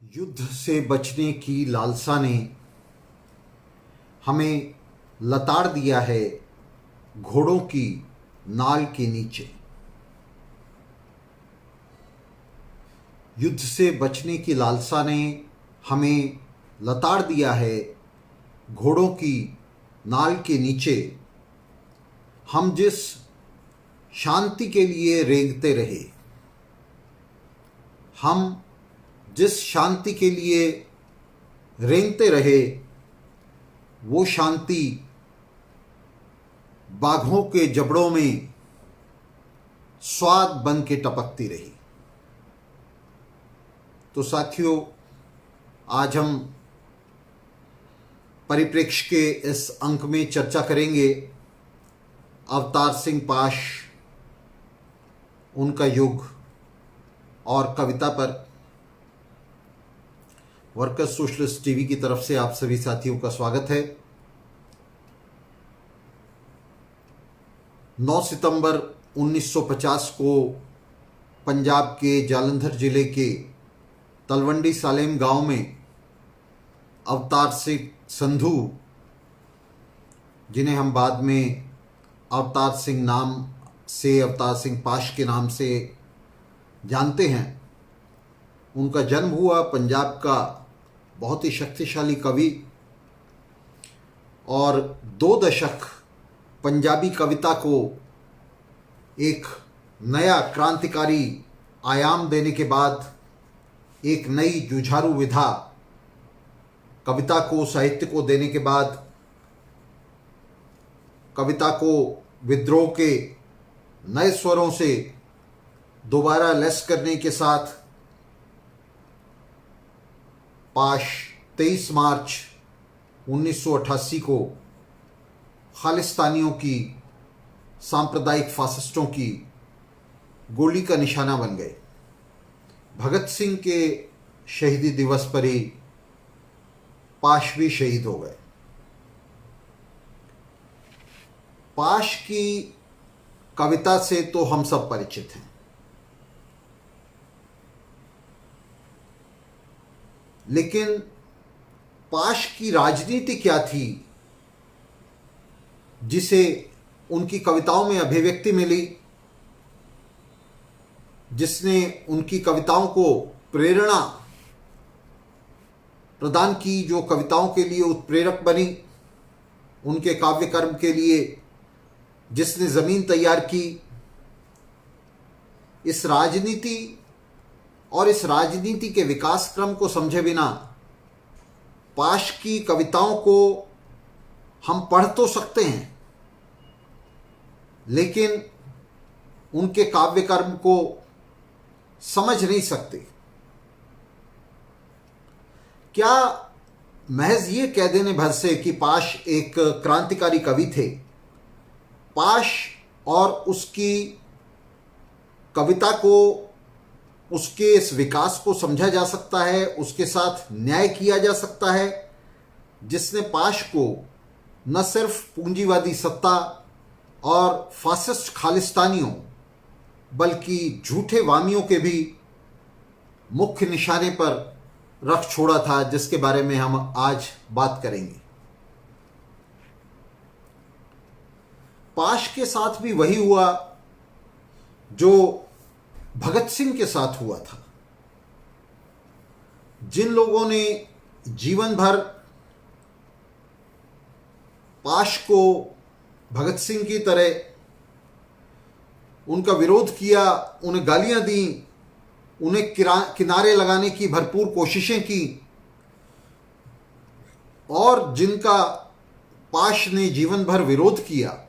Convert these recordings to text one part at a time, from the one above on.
युद्ध से बचने की लालसा ने हमें लताड़ दिया है घोड़ों की नाल के नीचे। युद्ध से बचने की लालसा ने हमें लताड़ दिया है घोड़ों की नाल के नीचे। हम जिस शांति के लिए रेंगते रहे, हम जिस शांति के लिए रेंगते रहे, वो शांति बाघों के जबड़ों में स्वाद बन के टपकती रही। तो साथियों, आज हम परिप्रेक्ष्य के इस अंक में चर्चा करेंगे अवतार सिंह पाश, उनका युग और कविता पर। वर्कर्स सोशलिस्ट टीवी की तरफ से आप सभी साथियों का स्वागत है। 9 सितंबर 1950 को पंजाब के जालंधर जिले के तलवंडी सालेम गांव में अवतार सिंह संधू, जिन्हें हम बाद में अवतार सिंह नाम से, अवतार सिंह पाश के नाम से जानते हैं, उनका जन्म हुआ। पंजाब का बहुत ही शक्तिशाली कवि और 2 दशक पंजाबी कविता को एक नया क्रांतिकारी आयाम देने के बाद, एक नई जुझारू विधा कविता को, साहित्य को देने के बाद, कविता को विद्रोह के नए स्वरों से दोबारा लैस करने के साथ पाश 23 मार्च 1988 को खालिस्तानियों की, सांप्रदायिक फासिस्टों की गोली का निशाना बन गए। भगत सिंह के शहीदी दिवस पर ही पाश भी शहीद हो गए। पाश की कविता से तो हम सब परिचित हैं, लेकिन पाश की राजनीति क्या थी जिसे उनकी कविताओं में अभिव्यक्ति मिली, जिसने उनकी कविताओं को प्रेरणा प्रदान की, जो कविताओं के लिए उत्प्रेरक बनी, उनके काव्य कर्म के लिए जिसने जमीन तैयार की। इस राजनीति और इस राजनीति के विकास क्रम को समझे बिना पाश की कविताओं को हम पढ़ तो सकते हैं, लेकिन उनके काव्य कर्म को समझ नहीं सकते। क्या महज ये कह देने भर से कि पाश एक क्रांतिकारी कवि थे, पाश और उसकी कविता को, उसके इस विकास को समझा जा सकता है, उसके साथ न्याय किया जा सकता है, जिसने पाश को न सिर्फ पूंजीवादी सत्ता और फासिस्ट खालिस्तानियों, बल्कि झूठे वामियों के भी मुख्य निशाने पर रख छोड़ा था, जिसके बारे में हम आज बात करेंगे। पाश के साथ भी वही हुआ जो भगत सिंह के साथ हुआ था। जिन लोगों ने जीवन भर पाश को भगत सिंह की तरह उनका विरोध किया, उन्हें गालियां दी, उन्हें किनारे लगाने की भरपूर कोशिशें की, और जिनका पाश ने जीवन भर विरोध किया,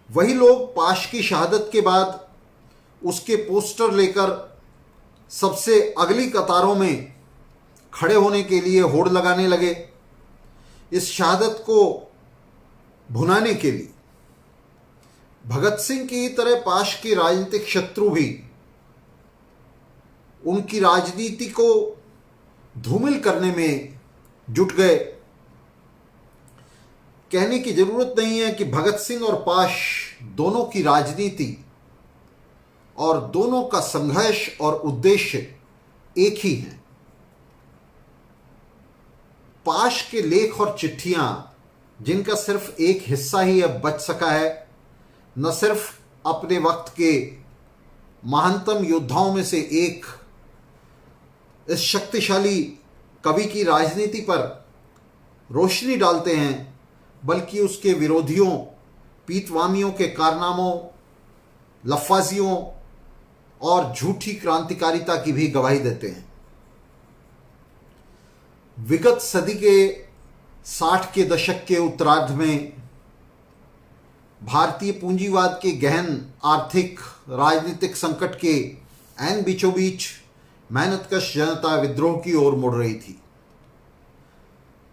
वही लोग पाश की शहादत के बाद उसके पोस्टर लेकर सबसे अगली कतारों में खड़े होने के लिए होड़ लगाने लगे, इस शहादत को भुनाने के लिए। भगत सिंह की तरह पाश के राजनीतिक शत्रु भी उनकी राजनीति को धूमिल करने में जुट गए। कहने की जरूरत नहीं है कि भगत सिंह और पाश दोनों की राजनीति और दोनों का संघर्ष और उद्देश्य एक ही हैं। पाश के लेख और चिट्ठियां, जिनका सिर्फ एक हिस्सा ही अब बच सका है, न सिर्फ अपने वक्त के महानतम योद्धाओं में से एक इस शक्तिशाली कवि की राजनीति पर रोशनी डालते हैं, बल्कि उसके विरोधियों, पीतवामियों के कारनामों, लफ्फाजियों और झूठी क्रांतिकारिता की भी गवाही देते हैं। विगत सदी के 60 के दशक के उत्तरार्ध में भारतीय पूंजीवाद के गहन आर्थिक राजनीतिक संकट के ऐन बीचों बीच मेहनतकश जनता विद्रोह की ओर मुड़ रही थी।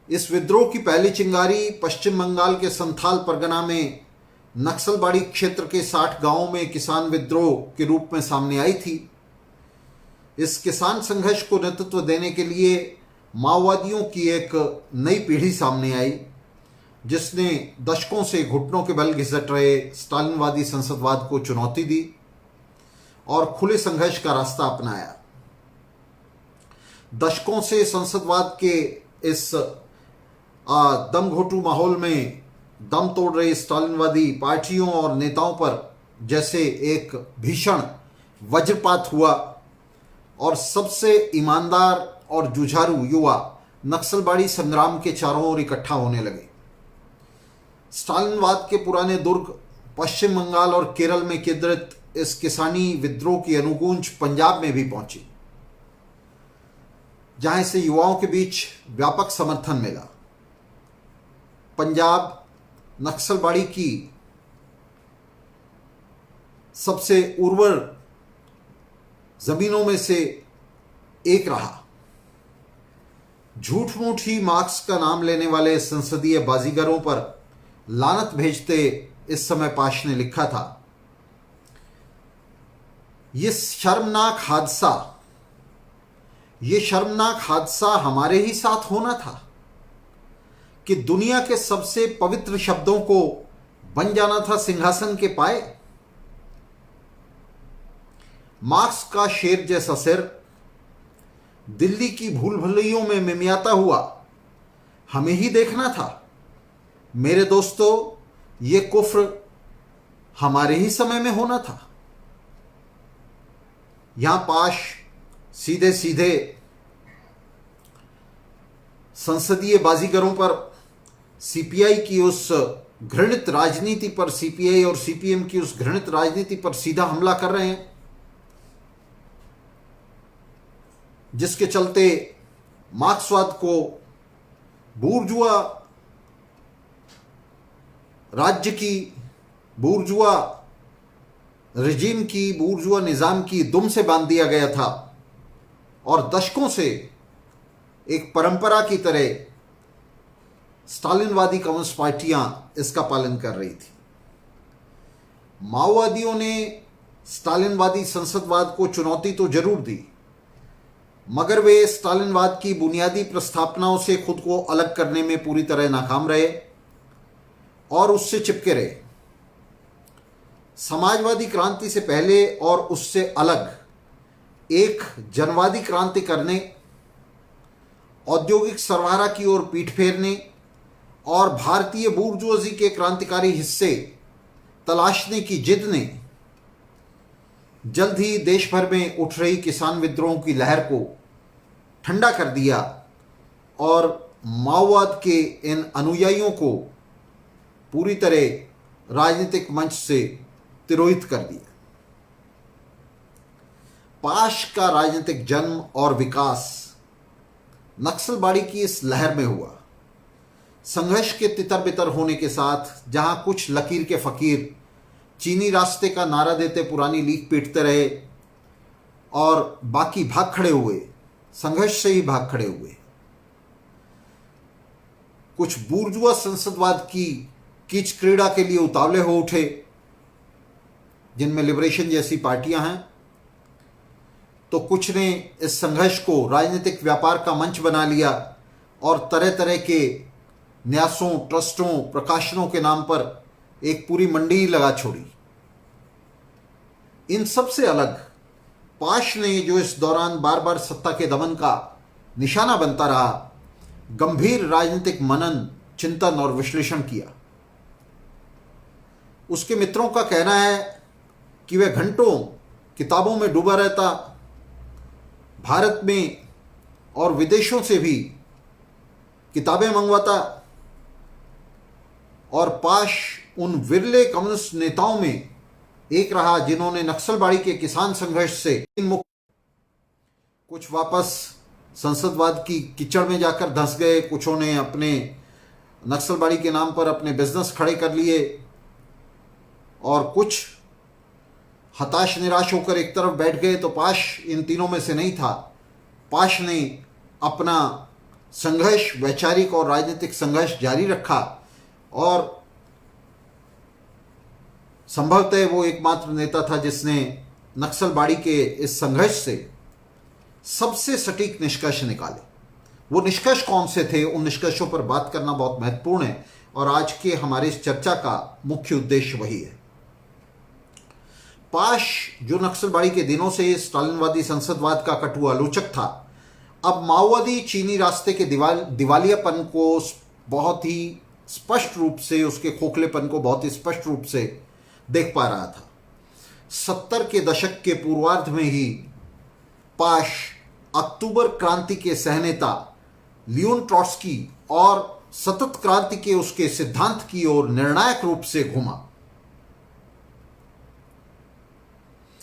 इस विद्रोह की पहली चिंगारी पश्चिम बंगाल के संथाल परगना में नक्सलबाड़ी क्षेत्र के 60 गांवों में किसान विद्रोह के रूप में सामने आई थी। इस किसान संघर्ष को नेतृत्व देने के लिए माओवादियों की एक नई पीढ़ी सामने आई, जिसने दशकों से घुटनों के बल घिसट रहे स्टालिनवादी संसदवाद को चुनौती दी और खुले संघर्ष का रास्ता अपनाया। दशकों से संसदवाद के इस दमघोटू माहौल में दम तोड़ रही स्टालिनवादी पार्टियों और नेताओं पर जैसे एक भीषण वज्रपात हुआ और सबसे ईमानदार और जुझारू युवा नक्सलबाड़ी संग्राम के चारों ओर इकट्ठा होने लगे। स्टालिनवाद के पुराने दुर्ग पश्चिम बंगाल और केरल में केंद्रित इस किसानी विद्रोह की अनुगूंज पंजाब में भी पहुंची, जहां इसे युवाओं के बीच व्यापक समर्थन मिला। पंजाब नक्सलबाड़ी की सबसे उर्वर जमीनों में से एक रहा। झूठ मूठ ही मार्क्स का नाम लेने वाले संसदीय बाजीगरों पर लानत भेजते इस समय पाश ने लिखा था, ये शर्मनाक हादसा हमारे ही साथ होना था कि दुनिया के सबसे पवित्र शब्दों को बन जाना था सिंहासन के पाए। मार्क्स का शेर जैसा सिर दिल्ली की भूल भुलैयों में मिमियाता हुआ हमें ही देखना था। मेरे दोस्तों, ये कुफ्र हमारे ही समय में होना था। यहां पाश सीधे सीधे संसदीय बाजीगरों पर सीपीआई की उस घृणित राजनीति पर, सीपीआई और सीपीएम की उस घृणित राजनीति पर सीधा हमला कर रहे हैं, जिसके चलते मार्क्सवाद को बूर्जुआ राज्य की, बूर्जुआ रिजीम की, बूर्जुआ निजाम की दुम से बांध दिया गया था और दशकों से एक परंपरा की तरह स्टालिनवादी कम्युनिस्ट पार्टियां इसका पालन कर रही थी। माओवादियों ने स्टालिनवादी संसदवाद को चुनौती तो जरूर दी, मगर वे स्टालिनवाद की बुनियादी प्रस्तावनाओं से खुद को अलग करने में पूरी तरह नाकाम रहे और उससे चिपके रहे। समाजवादी क्रांति से पहले और उससे अलग एक जनवादी क्रांति करने, औद्योगिक सरबराह की ओर पीठ फेरने और भारतीय बूर्जुआजी के क्रांतिकारी हिस्से तलाशने की जिद ने जल्द ही देश भर में उठ रही किसान विद्रोह की लहर को ठंडा कर दिया और माओवाद के इन अनुयायियों को पूरी तरह राजनीतिक मंच से तिरोहित कर दिया। पाश का राजनीतिक जन्म और विकास नक्सलबाड़ी की इस लहर में हुआ। संघर्ष के तितर बितर होने के साथ जहां कुछ लकीर के फकीर चीनी रास्ते का नारा देते पुरानी लीक पीटते रहे और बाकी भाग खड़े हुए, संघर्ष से ही भाग खड़े हुए। कुछ बूर्जुआ संसदवाद की कीच क्रीड़ा के लिए उतावले हो उठे, जिनमें लिबरेशन जैसी पार्टियां हैं, तो कुछ ने इस संघर्ष को राजनीतिक व्यापार का मंच बना लिया और तरह तरह के न्यासों, ट्रस्टों, प्रकाशनों के नाम पर एक पूरी मंडी लगा छोड़ी। इन सब से अलग पाश ने, जो इस दौरान बार बार सत्ता के दमन का निशाना बनता रहा, गंभीर राजनीतिक मनन, चिंतन और विश्लेषण किया। उसके मित्रों का कहना है कि वह घंटों किताबों में डूबा रहता, भारत में और विदेशों से भी किताबें मंगवाता, और पाश उन विरले कम्युनिस्ट नेताओं में एक रहा जिन्होंने नक्सलबाड़ी के किसान संघर्ष से कुछ वापस संसदवाद की कीचड़ में जाकर धंस गए, कुछों ने अपने नक्सलबाड़ी के नाम पर अपने बिजनेस खड़े कर लिए, और कुछ हताश निराश होकर एक तरफ बैठ गए। तो पाश इन तीनों में से नहीं था। पाश ने अपना संघर्ष, वैचारिक और राजनीतिक संघर्ष जारी रखा, और संभवतः वो एकमात्र नेता था जिसने नक्सलबाड़ी के इस संघर्ष से सबसे सटीक निष्कर्ष निकाले। वो निष्कर्ष कौन से थे, उन निष्कर्षों पर बात करना बहुत महत्वपूर्ण है, और आज के हमारे इस चर्चा का मुख्य उद्देश्य वही है। पाश, जो नक्सलबाड़ी के दिनों से स्टालिनवादी संसदवाद का कटु आलोचक था, अब माओवादी चीनी रास्ते के दिवालियापन को बहुत ही स्पष्ट रूप से, उसके खोखलेपन को बहुत ही स्पष्ट रूप से देख पा रहा था। 70 के दशक के पूर्वार्ध में ही पाश अक्टूबर क्रांति के सहनेता लियोन ट्रॉट्स्की और सतत क्रांति के उसके सिद्धांत की ओर निर्णायक रूप से घुमा।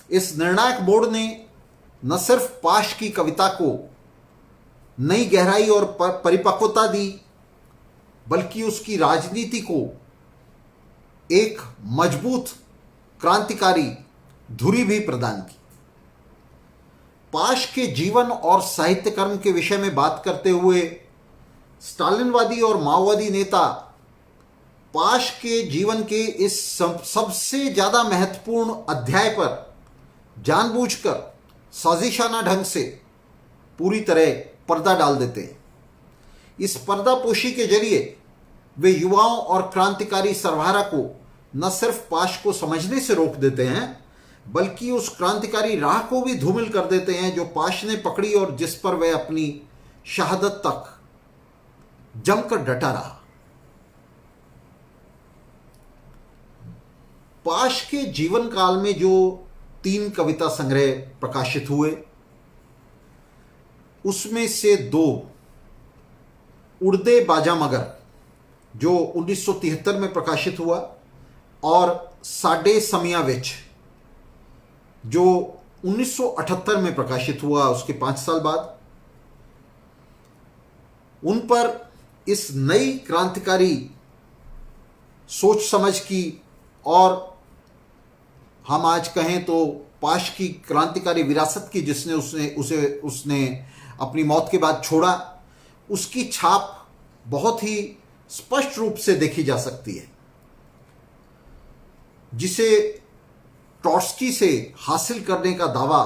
इस निर्णायक मोड़ ने न सिर्फ पाश की कविता को नई गहराई और परिपक्वता दी, बल्कि उसकी राजनीति को एक मजबूत क्रांतिकारी धुरी भी प्रदान की। पाश के जीवन और साहित्य कर्म के विषय में बात करते हुए स्टालिनवादी और माओवादी नेता पाश के जीवन के इस सबसे ज्यादा महत्वपूर्ण अध्याय पर जानबूझकर साजिशाना ढंग से पूरी तरह पर्दा डाल देते हैं। इस पर्दापोशी के जरिए वे युवाओं और क्रांतिकारी सरवारा को न सिर्फ पाश को समझने से रोक देते हैं, बल्कि उस क्रांतिकारी राह को भी धूमिल कर देते हैं जो पाश ने पकड़ी और जिस पर वह अपनी शहादत तक जमकर डटा रहा। पाश के जीवन काल में जो 3 कविता संग्रह प्रकाशित हुए, उसमें से 2 उड़दे बाजा मगर जो 1973 में प्रकाशित हुआ, और साडे समिया विच जो 1978 में प्रकाशित हुआ, उसके 5 साल बाद। उन पर इस नई क्रांतिकारी सोच समझ की, और हम आज कहें तो पाश की क्रांतिकारी विरासत की, जिसने उसने अपनी मौत के बाद छोड़ा, उसकी छाप बहुत ही स्पष्ट रूप से देखी जा सकती है। जिसे ट्रॉट्स्की से हासिल करने का दावा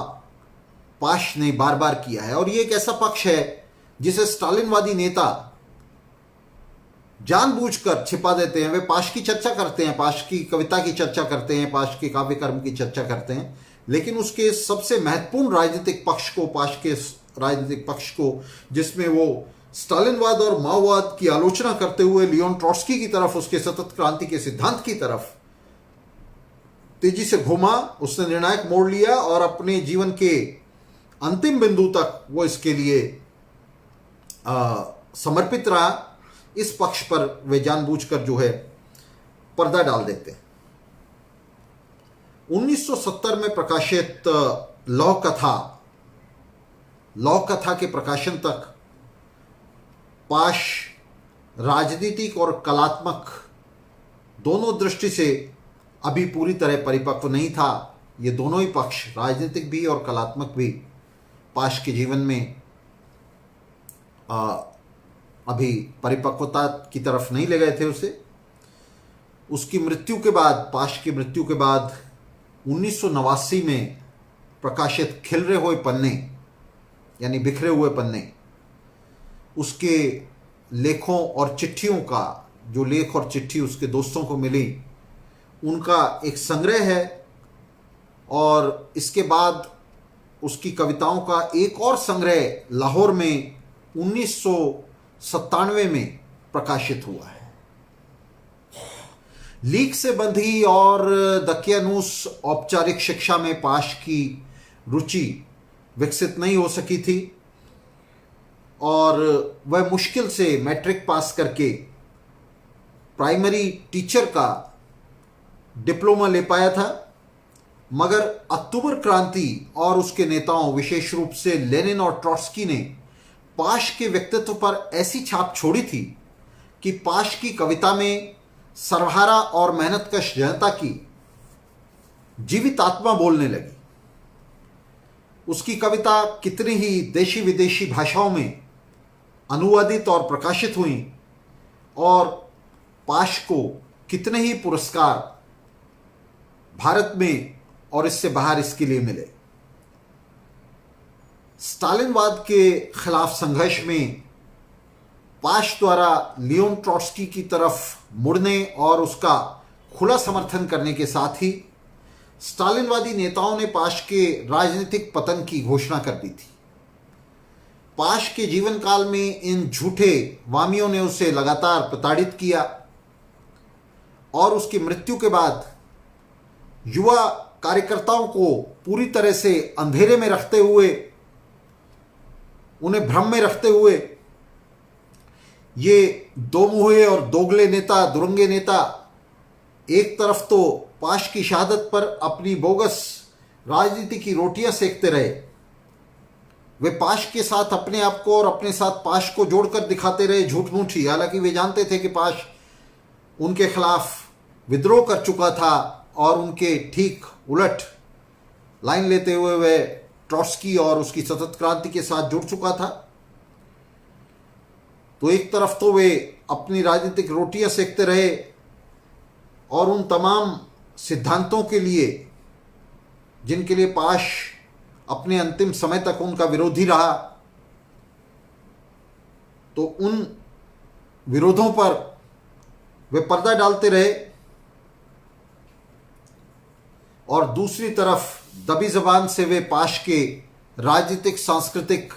पाश ने बार बार किया है, और यह एक ऐसा पक्ष है जिसे स्टालिनवादी नेता जानबूझकर छिपा देते हैं। वे पाश की चर्चा करते हैं, पाश की कविता की चर्चा करते हैं, पाश के काव्य कर्म की चर्चा करते हैं, लेकिन उसके सबसे महत्वपूर्ण राजनीतिक पक्ष को, पाश के राजनीतिक पक्ष को, जिसमें वो स्टालिनवाद और माओवाद की आलोचना करते हुए लियोन ट्रॉट्स्की की तरफ, उसके सतत क्रांति के सिद्धांत की तरफ तेजी से घुमा, उसने निर्णायक मोड़ लिया, और अपने जीवन के अंतिम बिंदु तक वो इसके लिए समर्पित रहा। इस पक्ष पर वे जानबूझकर जो है पर्दा डाल देते हैं। 1970 में प्रकाशित लौह कथा के प्रकाशन तक पाश राजनीतिक और कलात्मक दोनों दृष्टि से अभी पूरी तरह परिपक्व नहीं था। ये दोनों ही पक्ष, राजनीतिक भी और कलात्मक भी, पाश के जीवन में अभी परिपक्वता की तरफ नहीं ले गए थे उसे। उसकी मृत्यु के बाद, पाश की मृत्यु के बाद 1989 में प्रकाशित खिलरे हुए पन्ने, यानी बिखरे हुए पन्ने, उसके लेखों और चिट्ठियों का, जो लेख और चिट्ठी उसके दोस्तों को मिली, उनका एक संग्रह है। और इसके बाद उसकी कविताओं का एक और संग्रह लाहौर में 1997 में प्रकाशित हुआ है। लीक से बंधी और दकियानूस औपचारिक शिक्षा में पाश की रुचि विकसित नहीं हो सकी थी और वह मुश्किल से मैट्रिक पास करके प्राइमरी टीचर का डिप्लोमा ले पाया था। मगर अक्टूबर क्रांति और उसके नेताओं, विशेष रूप से लेनिन और ट्रॉट्स्की ने पाश के व्यक्तित्व पर ऐसी छाप छोड़ी थी कि पाश की कविता में सर्वहारा और मेहनतकश जनता की जीवित आत्मा बोलने लगी। उसकी कविता कितनी ही देशी विदेशी भाषाओं में अनुवादित और प्रकाशित हुई और पाश को कितने ही पुरस्कार भारत में और इससे बाहर इसके लिए मिले। स्टालिनवाद के खिलाफ संघर्ष में पाश द्वारा लियोन ट्रॉट्स्की की तरफ मुड़ने और उसका खुला समर्थन करने के साथ ही स्टालिनवादी नेताओं ने पाश के राजनीतिक पतन की घोषणा कर दी थी। पाश के जीवन काल में इन झूठे वामियों ने उसे लगातार प्रताड़ित किया और उसकी मृत्यु के बाद युवा कार्यकर्ताओं को पूरी तरह से अंधेरे में रखते हुए, उन्हें भ्रम में रखते हुए ये दो मुहे और दोगले नेता, दुरंगे नेता एक तरफ तो पाश की शहादत पर अपनी बोगस राजनीति की रोटियां सेकते रहे, वे पाश के साथ अपने आप को और अपने साथ पाश को जोड़कर दिखाते रहे झूठ मूठी। हालांकि वे जानते थे कि पाश उनके खिलाफ विद्रोह कर चुका था और उनके ठीक उलट लाइन लेते हुए वे ट्रॉट्स्की और उसकी सतत क्रांति के साथ जुड़ चुका था। तो एक तरफ तो वे अपनी राजनीतिक रोटियां सेकते रहे और उन तमाम सिद्धांतों के लिए जिनके लिए पाश अपने अंतिम समय तक उनका विरोधी रहा, तो उन विरोधों पर वे पर्दा डालते रहे और दूसरी तरफ दबी जबान से वे पाश के राजनीतिक सांस्कृतिक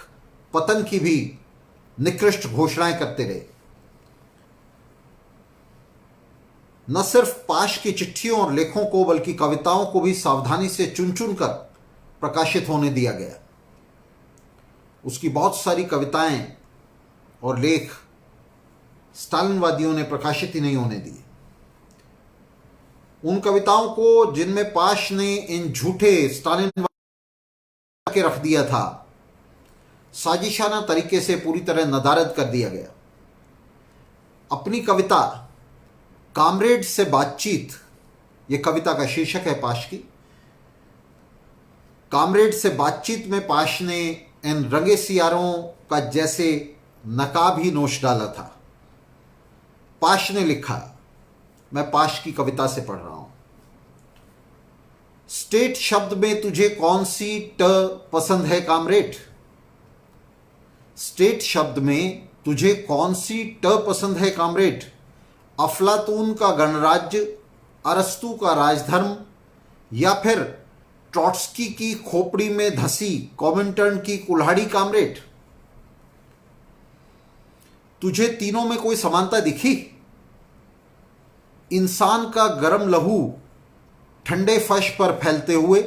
पतन की भी निकृष्ट घोषणाएं करते रहे। न सिर्फ पाश की चिट्ठियों और लेखों को बल्कि कविताओं को भी सावधानी से चुन चुन कर प्रकाशित होने दिया गया। उसकी बहुत सारी कविताएं और लेख स्टालिनवादियों ने प्रकाशित ही नहीं होने दिए। उन कविताओं को जिनमें पाश ने इन झूठे स्टालिनवाद के रख दिया था, साजिशाना तरीके से पूरी तरह नदारद कर दिया गया। अपनी कविता कामरेड से बातचीत, ये कविता का शीर्षक है पाश की। कामरेड से बातचीत में पाश ने इन रंगे सियारों का जैसे नकाब ही नोच डाला था। पाश ने लिखा, मैं पाश की कविता से पढ़ रहा हूं। स्टेट शब्द में तुझे कौन सी ट पसंद है कामरेड? स्टेट शब्द में तुझे कौन सी ट पसंद है कामरेड? अफलातून का गणराज्य, अरस्तु का राजधर्म या फिर ट्रॉट्स्की की खोपड़ी में धसी कॉमिंटर्न की कुल्हाड़ी कामरेड? तुझे तीनों में कोई समानता दिखी? इंसान का गर्म लहू ठंडे फर्श पर फैलते हुए,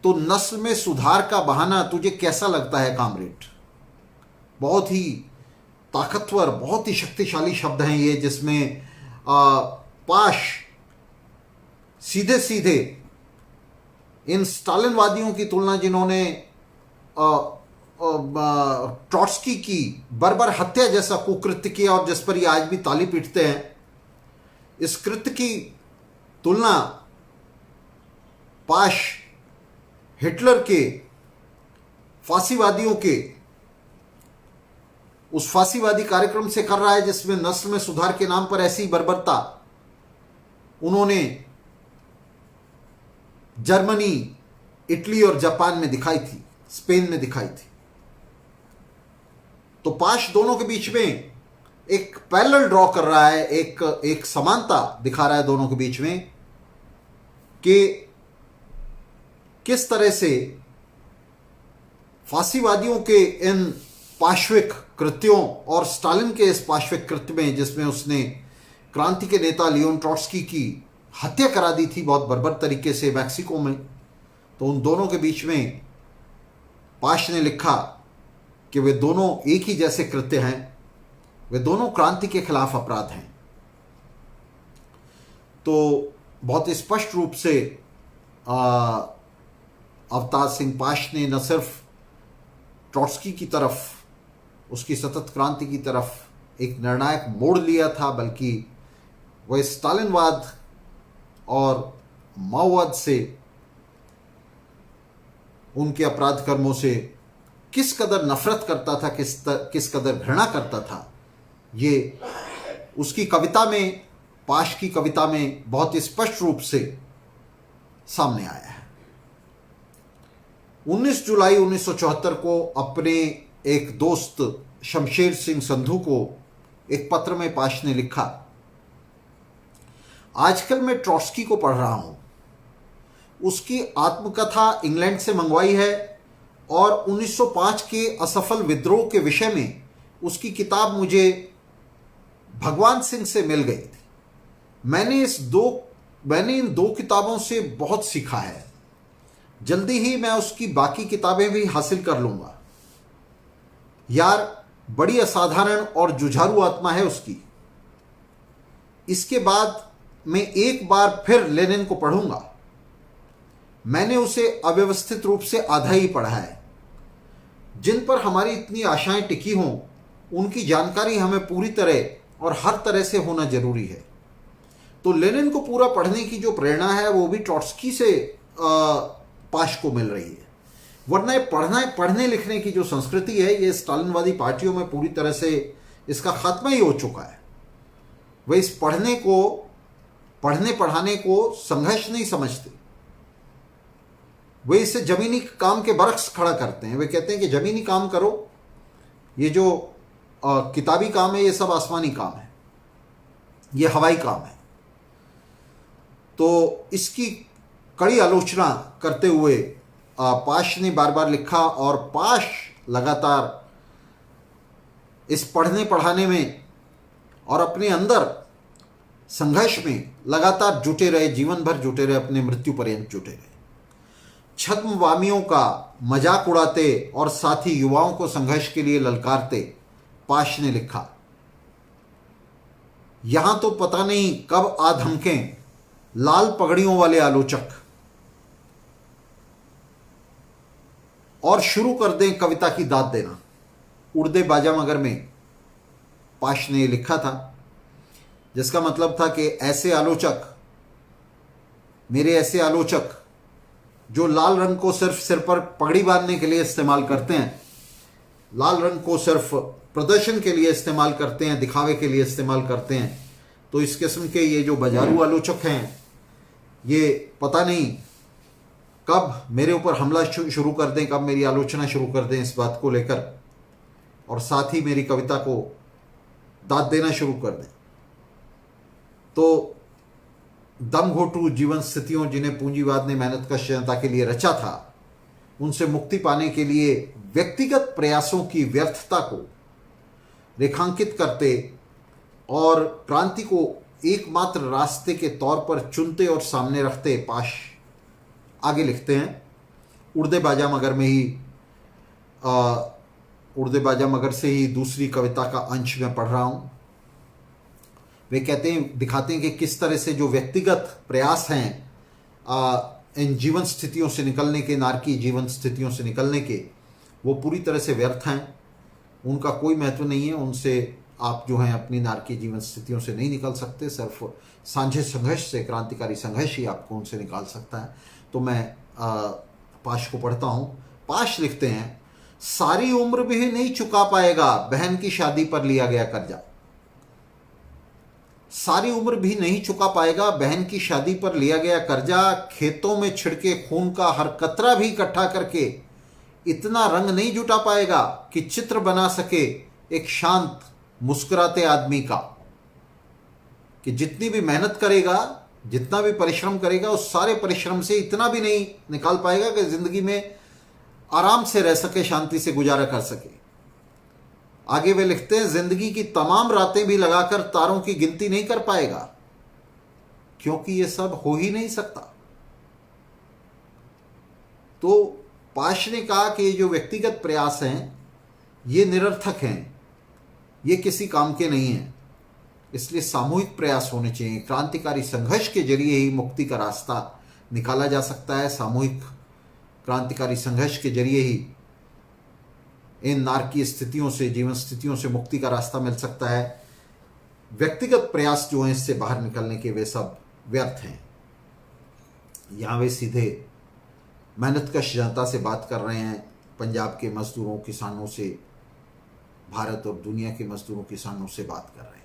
तो नस्ल में सुधार का बहाना तुझे कैसा लगता है कामरेड? बहुत ही ताकतवर, बहुत ही शक्तिशाली शब्द हैं ये, जिसमें पाश सीधे सीधे इन स्टालिनवादियों की तुलना जिन्होंने ट्रॉट्स्की की बर्बर हत्या जैसा कुकृत्य किया और जिस पर ये आज भी ताली पीटते हैं, इस कृत्य की तुलना पाश हिटलर के फांसीवादियों के उस फांसीवादी कार्यक्रम से कर रहा है जिसमें नस्ल में सुधार के नाम पर ऐसी बर्बरता उन्होंने जर्मनी, इटली और जापान में दिखाई थी, स्पेन में दिखाई थी। तो पाश दोनों के बीच में एक पैरेलल ड्रॉ कर रहा है, एक समानता दिखा रहा है दोनों के बीच में कि किस तरह से फांसीवादियों के इन पाशविक कृत्यों और स्टालिन के इस पाशविक कृत्य में, जिसमें उसने क्रांति के नेता लियोन ट्रॉट्स्की की हत्या करा दी थी बहुत बर्बर तरीके से मैक्सिको में, तो उन दोनों के बीच में पाश ने लिखा कि वे दोनों एक ही जैसे कृत्य हैं, वे दोनों क्रांति के खिलाफ अपराध हैं। तो बहुत स्पष्ट रूप से अवतार सिंह पाश ने न सिर्फ ट्रॉट्स्की की तरफ, उसकी सतत क्रांति की तरफ एक निर्णायक मोड़ लिया था, बल्कि वह स्टालिनवाद और माओवाद से, उनके अपराध कर्मों से किस कदर नफरत करता था, किस कदर घृणा करता था, ये उसकी कविता में, पाश की कविता में बहुत स्पष्ट रूप से सामने आया है। 19 जुलाई 1974 को अपने एक दोस्त शमशेर सिंह संधू को एक पत्र में पाश ने लिखा, आजकल मैं ट्रॉट्स्की को पढ़ रहा हूं, उसकी आत्मकथा इंग्लैंड से मंगवाई है और 1905 के असफल विद्रोह के विषय में उसकी किताब मुझे भगवान सिंह से मिल गई थी। मैंने इन दो किताबों से बहुत सीखा है। जल्दी ही मैं उसकी बाकी किताबें भी हासिल कर लूंगा। यार, बड़ी असाधारण और जुझारू आत्मा है उसकी। इसके बाद मैं एक बार फिर लेनिन को पढ़ूंगा। मैंने उसे अव्यवस्थित रूप से आधा ही पढ़ा है। जिन पर हमारी इतनी आशाएं टिकी हों, उनकी जानकारी हमें पूरी तरह और हर तरह से होना जरूरी है। तो लेनिन को पूरा पढ़ने की जो प्रेरणा है वो भी ट्रॉट्स्की से पाश को मिल रही है। वरना पढ़ने लिखने की जो संस्कृति है, ये स्टालिनवादी पार्टियों में पूरी तरह से इसका खात्मा ही हो चुका है। वे इस पढ़ने पढ़ाने को संघर्ष नहीं समझते। वे इसे जमीनी काम के बरक्स खड़ा करते हैं। वे कहते हैं कि जमीनी काम करो, ये जो किताबी काम है ये सब आसमानी काम है, ये हवाई काम है। तो इसकी कड़ी आलोचना करते हुए पाश ने बार बार लिखा, और पाश लगातार इस पढ़ने पढ़ाने में और अपने अंदर संघर्ष में लगातार जुटे रहे, जीवन भर जुटे रहे, अपने मृत्यु पर्यंत जुटे रहे। छद्मवामियों का मजाक उड़ाते और साथ ही युवाओं को संघर्ष के लिए ललकारते पाश ने लिखा, यहां तो पता नहीं कब आ धमकें लाल पगड़ियों वाले आलोचक और शुरू कर दें कविता की दाद देना। उड़दे बाजा मगर में पाश ने लिखा था, जिसका मतलब था कि ऐसे आलोचक, मेरे ऐसे आलोचक जो लाल रंग को सिर्फ सिर पर पगड़ी बांधने के लिए इस्तेमाल करते हैं, लाल रंग को सिर्फ प्रदर्शन के लिए इस्तेमाल करते हैं, दिखावे के लिए इस्तेमाल करते हैं, तो इस किस्म के ये जो बाजारू आलोचक हैं, ये पता नहीं कब मेरे ऊपर हमला शुरू कर दें, कब मेरी आलोचना शुरू कर दें इस बात को लेकर, और साथ ही मेरी कविता को दाद देना शुरू कर दें। तो दमघोटू जीवन स्थितियों जिन्हें पूंजीवाद ने मेहनतकश जनता के लिए रचा था, उनसे मुक्ति पाने के लिए व्यक्तिगत प्रयासों की व्यर्थता को रेखांकित करते और क्रांति को एकमात्र रास्ते के तौर पर चुनते और सामने रखते पाश आगे लिखते हैं। उड़दे बाजा मगर में ही उड़दे बाजा मगर से ही दूसरी कविता का अंश मैं पढ़ रहा हूँ। वे कहते हैं, दिखाते हैं कि किस तरह से जो व्यक्तिगत प्रयास हैं इन जीवन स्थितियों से निकलने के, नारकी जीवन स्थितियों से निकलने के, वो पूरी तरह से व्यर्थ हैं। उनका कोई महत्व नहीं है। उनसे आप जो हैं अपनी नारकी जीवन स्थितियों से नहीं निकल सकते। सिर्फ सांझे संघर्ष से, क्रांतिकारी संघर्ष ही आपको उनसे निकाल सकता है। तो मैं पाश को पढ़ता हूँ। पाश लिखते हैं, सारी उम्र भी नहीं चुका पाएगा बहन की शादी पर लिया गया कर्जा। सारी उम्र भी नहीं चुका पाएगा बहन की शादी पर लिया गया कर्जा। खेतों में छिड़के खून का हर कतरा भी इकट्ठा करके इतना रंग नहीं जुटा पाएगा कि चित्र बना सके एक शांत मुस्कुराते आदमी का। कि जितनी भी मेहनत करेगा जितना भी परिश्रम करेगा उस सारे परिश्रम से इतना भी नहीं निकाल पाएगा कि जिंदगी में आराम से रह सके, शांति से गुजारा कर सके। आगे वे लिखते हैं, जिंदगी की तमाम रातें भी लगाकर तारों की गिनती नहीं कर पाएगा, क्योंकि यह सब हो ही नहीं सकता। तो पाश ने कहा कि ये जो व्यक्तिगत प्रयास हैं ये निरर्थक हैं, ये किसी काम के नहीं हैं, इसलिए सामूहिक प्रयास होने चाहिए। क्रांतिकारी संघर्ष के जरिए ही मुक्ति का रास्ता निकाला जा सकता है। सामूहिक क्रांतिकारी संघर्ष के जरिए ही इन नारकीय स्थितियों से, जीवन स्थितियों से मुक्ति का रास्ता मिल सकता है। व्यक्तिगत प्रयास जो हैं इससे बाहर निकलने के, वे सब व्यर्थ हैं। यहाँ वे सीधे मेहनतकश जनता से बात कर रहे हैं, पंजाब के मजदूरों, किसानों से, भारत और दुनिया के मजदूरों, किसानों से बात कर रहे हैं।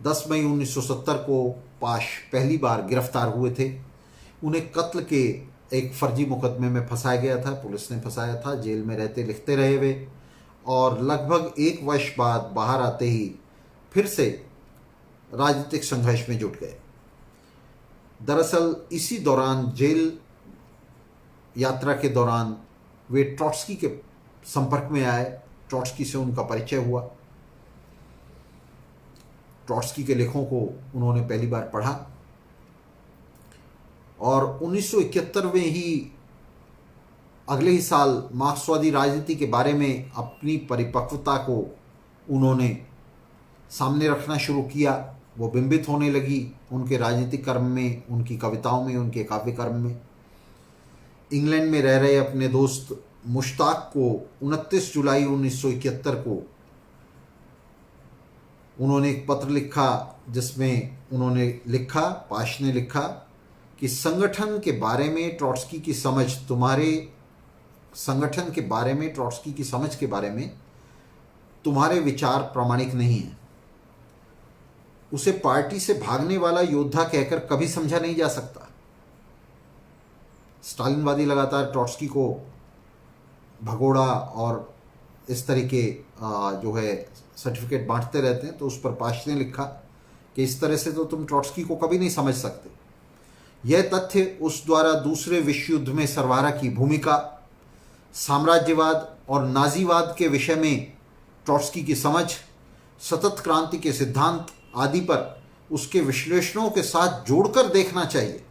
10 मई 1970 को पाश पहली बार गिरफ्तार हुए थे। उन्हें कत्ल के एक फर्जी मुकदमे में फंसाया गया था, पुलिस ने फंसाया था। जेल में रहते लिखते रहे वे, और लगभग 1 वर्ष बाद बाहर आते ही फिर से राजनीतिक संघर्ष में जुट गए। दरअसल इसी दौरान, जेल यात्रा के दौरान, वे ट्रॉट्स्की के संपर्क में आए। ट्रॉट्स्की से उनका परिचय हुआ। ट्रॉट्स्की के लेखों को उन्होंने पहली बार पढ़ा और 1971 में ही, अगले ही साल, मार्क्सवादी राजनीति के बारे में अपनी परिपक्वता को उन्होंने सामने रखना शुरू किया। वो बिंबित होने लगी उनके राजनीतिक कर्म में, उनकी कविताओं में, उनके काव्य कर्म में। इंग्लैंड में रह रहे अपने दोस्त मुश्ताक को 29 जुलाई 1971 को उन्होंने एक पत्र लिखा, जिसमें उन्होंने लिखा, पाश ने लिखा कि संगठन के बारे में ट्रॉट्स्की की समझ, तुम्हारे संगठन के बारे में, ट्रॉट्स्की की समझ के बारे में तुम्हारे विचार प्रामाणिक नहीं हैं। उसे पार्टी से भागने वाला योद्धा कहकर कभी समझा नहीं जा सकता। स्टालिनवादी लगातार ट्रॉट्स्की को भगोड़ा और इस तरीके जो है सर्टिफिकेट बांटते रहते हैं। तो उस पर पाश ने लिखा कि इस तरह से तो तुम ट्रॉट्स्की को कभी नहीं समझ सकते। यह तथ्य उस द्वारा दूसरे विश्व युद्ध में सर्वहारा की भूमिका, साम्राज्यवाद और नाजीवाद के विषय में ट्रॉट्स्की की समझ, सतत क्रांति के सिद्धांत आदि पर उसके विश्लेषणों के साथ जोड़कर देखना चाहिए।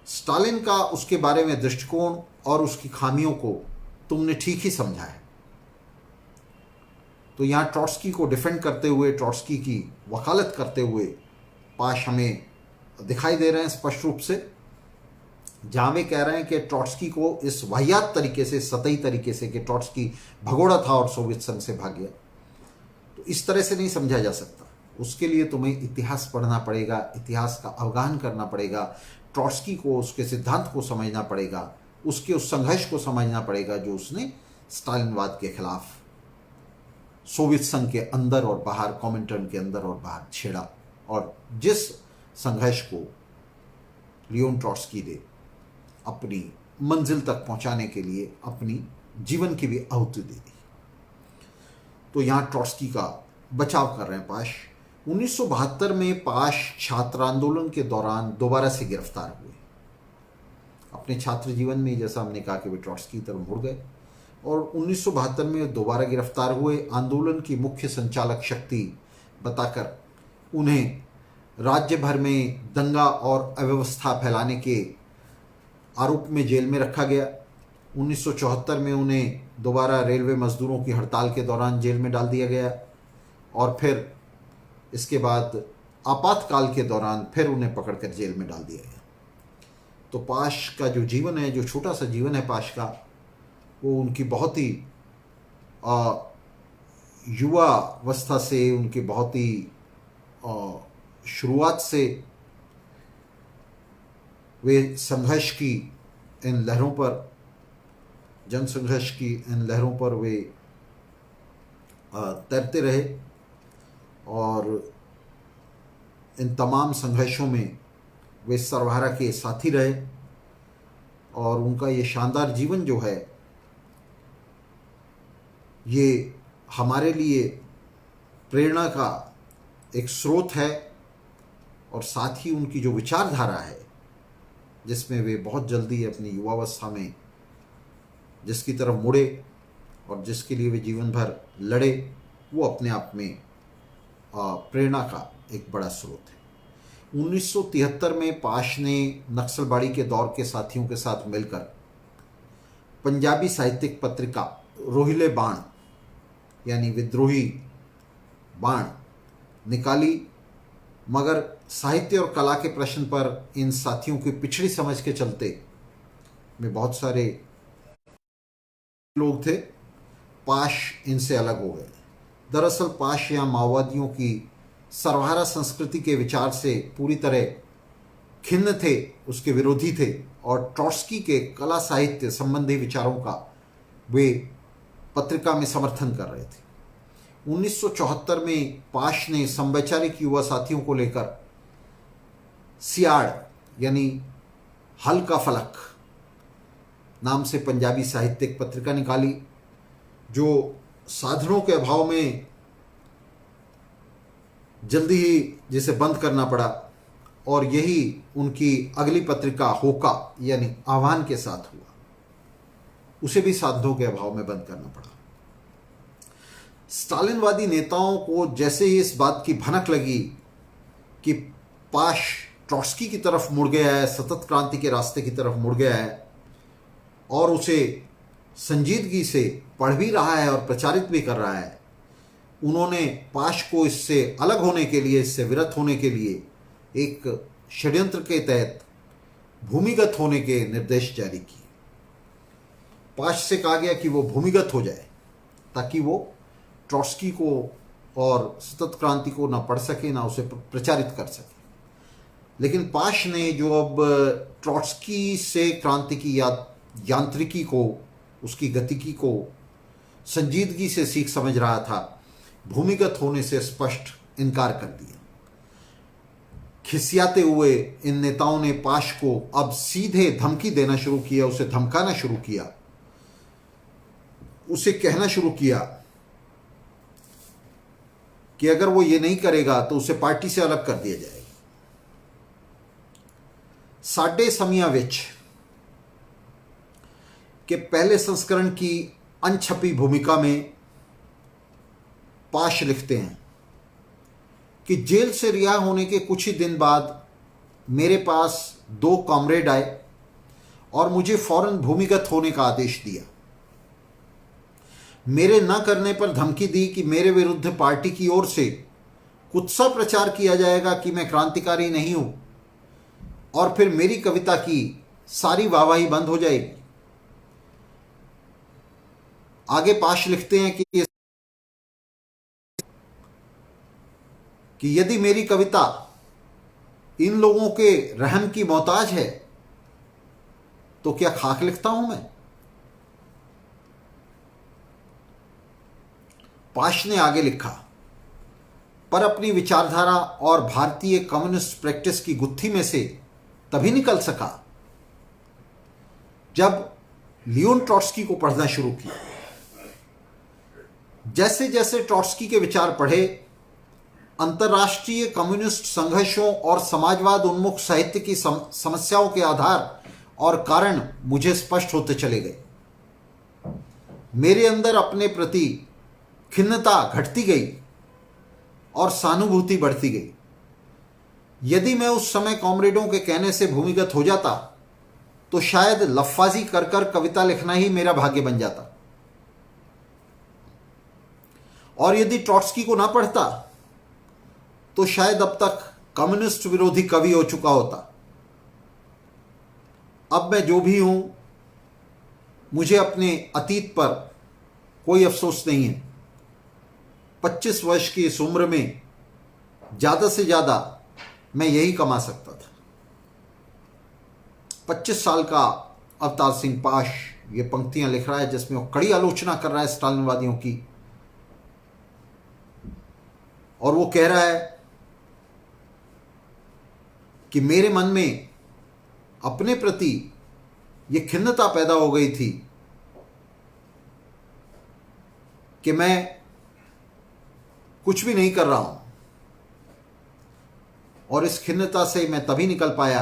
स्टालिन का उसके बारे में दृष्टिकोण और उसकी खामियों को तुमने ठीक ही समझा है। तो यहाँ ट्रॉट्स्की को डिफेंड करते हुए, ट्रॉट्स्की की वकालत करते हुए पाश हमें दिखाई दे रहे हैं स्पष्ट रूप से, जहाँ वे कह रहे हैं कि ट्रॉट्स्की को इस वाहियात तरीके से, सतही तरीके से, कि ट्रॉट्स्की भगोड़ा था और सोवियत संघ से भाग गया, तो इस तरह से नहीं समझा जा सकता। उसके लिए तुम्हें इतिहास पढ़ना पड़ेगा, इतिहास का अवगाहन करना पड़ेगा, ट्रॉट्स्की को, उसके सिद्धांत को समझना पड़ेगा, उसके उस संघर्ष को समझना पड़ेगा जो उसने स्टालिनवाद के खिलाफ सोवियत संघ के अंदर और बाहर, कॉमिंटर्न के अंदर और बाहर छेड़ा, और जिस संघर्ष को लियोन ट्रॉट्स्की ने अपनी मंजिल तक पहुंचाने के लिए अपनी जीवन की भी आहुति दे दी। तो यहाँ ट्रॉट्स्की का बचाव कर रहे हैं पाश। 1972 में पाश छात्र आंदोलन के दौरान दोबारा से गिरफ्तार हुए। अपने छात्र जीवन में, जैसा हमने कहा, कि वे ट्रॉट्स्की की तरफ मुड़ गए और 1972 में दोबारा गिरफ्तार हुए। आंदोलन की मुख्य संचालक शक्ति बताकर उन्हें राज्य भर में दंगा और अव्यवस्था फैलाने के आरोप में जेल में रखा गया। 1974 में उन्हें दोबारा रेलवे मजदूरों की हड़ताल के दौरान जेल में डाल दिया गया और फिर इसके बाद आपातकाल के दौरान फिर उन्हें पकड़कर जेल में डाल दिया गया। तो पाश का जो जीवन है, जो छोटा सा जीवन है पाश का, वो उनकी बहुत ही युवा अवस्था से, उनकी बहुत ही शुरुआत से वे संघर्ष की इन लहरों पर, जन संघर्ष की इन लहरों पर वे तैरते रहे और इन तमाम संघर्षों में वे सर्वहारा के साथी रहे। और उनका ये शानदार जीवन जो है, ये हमारे लिए प्रेरणा का एक स्रोत है और साथ ही उनकी जो विचारधारा है, जिसमें वे बहुत जल्दी अपनी युवावस्था में जिसकी तरफ मुड़े और जिसके लिए वे जीवन भर लड़े, वो अपने आप में प्रेरणा का एक बड़ा स्रोत है। 1973 में पाश ने नक्सलबाड़ी के दौर के साथियों के साथ मिलकर पंजाबी साहित्यिक पत्रिका रोहिले बाण यानी विद्रोही बाण निकाली, मगर साहित्य और कला के प्रश्न पर इन साथियों की पिछड़ी समझ के चलते में बहुत सारे लोग थे, पाश इनसे अलग हो गए। दरअसल पाश यहाँ माओवादियों की सर्वहारा संस्कृति के विचार से पूरी तरह खिन्न थे, उसके विरोधी थे, और ट्रॉट्स्की के कला साहित्य संबंधी विचारों का वे पत्रिका में समर्थन कर रहे थे। 1974 में पाश ने समवैचारिक युवा साथियों को लेकर सियाड़ यानी हल का फलक नाम से पंजाबी साहित्यिक पत्रिका निकाली, जो साधनों के अभाव में जल्दी ही जिसे बंद करना पड़ा, और यही उनकी अगली पत्रिका होका यानी आह्वान के साथ हुआ, उसे भी साधनों के अभाव में बंद करना पड़ा। स्टालिनवादी नेताओं को जैसे ही इस बात की भनक लगी कि पाश ट्रॉट्स्की की तरफ मुड़ गया है, सतत क्रांति के रास्ते की तरफ मुड़ गया है, और उसे संजीदगी से पढ़ भी रहा है और प्रचारित भी कर रहा है, उन्होंने पाश को इससे अलग होने के लिए, इससे विरत होने के लिए एक षड्यंत्र के तहत भूमिगत होने के निर्देश जारी किए। पाश से कहा गया कि वो भूमिगत हो जाए ताकि वो ट्रॉट्स्की को और सतत क्रांति को ना पढ़ सके, ना उसे प्रचारित कर सके। लेकिन पाश ने, जो अब ट्रॉट्स्की से क्रांति की यांत्रिकी को, उसकी गतिकी को संजीदगी से सीख समझ रहा था, भूमिगत होने से स्पष्ट इनकार कर दिया। खिसियाते हुए इन नेताओं ने पाश को अब सीधे धमकी देना शुरू किया, उसे धमकाना शुरू किया, उसे कहना शुरू किया कि अगर वो ये नहीं करेगा तो उसे पार्टी से अलग कर दिया जाएगा। साडे समियां विच के पहले संस्करण की अनछपी भूमिका में पाश लिखते हैं कि जेल से रिहा होने के कुछ ही दिन बाद मेरे पास 2 कॉमरेड आए और मुझे फौरन भूमिगत होने का आदेश दिया। मेरे न करने पर धमकी दी कि मेरे विरुद्ध पार्टी की ओर से कुछ सा प्रचार किया जाएगा कि मैं क्रांतिकारी नहीं हूं, और फिर मेरी कविता की सारी वाहवाही बंद हो जाएगी। आगे पाश लिखते हैं कि यदि मेरी कविता इन लोगों के रहम की मोहताज है तो क्या खाक लिखता हूं मैं। पाश ने आगे लिखा, पर अपनी विचारधारा और भारतीय कम्युनिस्ट प्रैक्टिस की गुत्थी में से तभी निकल सका जब लियोन ट्रॉट्स्की को पढ़ना शुरू किया। जैसे जैसे ट्रॉट्स्की के विचार पढ़े, अंतर्राष्ट्रीय कम्युनिस्ट संघर्षों और समाजवाद उन्मुख साहित्य की समस्याओं के आधार और कारण मुझे स्पष्ट होते चले गए। मेरे अंदर अपने प्रति खिन्नता घटती गई और सहानुभूति बढ़ती गई। यदि मैं उस समय कॉमरेडों के कहने से भूमिगत हो जाता तो शायद लफ्फाजी कर कर कविता लिखना ही मेरा भाग्य बन जाता, और यदि ट्रॉट्स्की को ना पढ़ता तो शायद अब तक कम्युनिस्ट विरोधी कवि हो चुका होता। अब मैं जो भी हूं, मुझे अपने अतीत पर कोई अफसोस नहीं है। 25 वर्ष की इस उम्र में ज्यादा से ज्यादा मैं यही कमा सकता था। 25 साल का अवतार सिंह पाश ये पंक्तियां लिख रहा है जिसमें वो कड़ी आलोचना कर रहा है स्टालिनवादियों की, और वो कह रहा है कि मेरे मन में अपने प्रति ये खिन्नता पैदा हो गई थी कि मैं कुछ भी नहीं कर रहा हूं, और इस खिन्नता से मैं तभी निकल पाया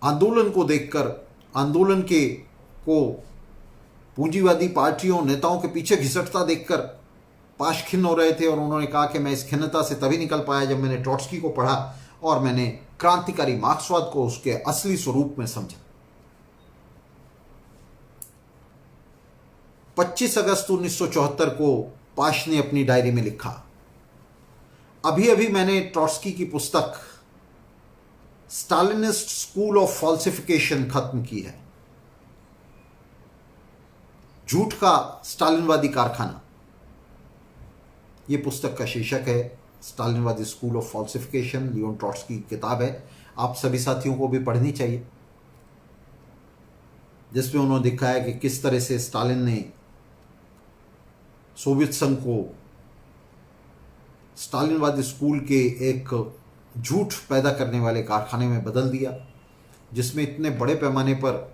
आंदोलन को देखकर, आंदोलन के को पूंजीवादी पार्टियों नेताओं के पीछे घिसटता देखकर पाश खिन्न हो रहे थे। और उन्होंने कहा कि मैं इस खिन्नता से तभी निकल पाया जब मैंने ट्रॉट्स्की को पढ़ा और मैंने क्रांतिकारी मार्क्सवाद को उसके असली स्वरूप में समझा। 25 अगस्त 1974 को पाश ने अपनी डायरी में लिखा, अभी अभी मैंने ट्रॉट्स्की की पुस्तक स्टालिनिस्ट स्कूल ऑफ फॉल्सिफिकेशन खत्म की है। झूठ का स्टालिनवादी कारखाना, यह पुस्तक का शीर्षक है। स्टालिनवादी school of falsification Leon Trotsky की किताब है, आप सभी साथियों को भी पढ़नी चाहिए, जिसमें उन्होंने दिखाया कि किस तरह से स्टालिन ने सोवियत संघ को स्टालिनवादी स्कूल के एक झूठ पैदा करने वाले कारखाने में बदल दिया, जिसमें इतने बड़े पैमाने पर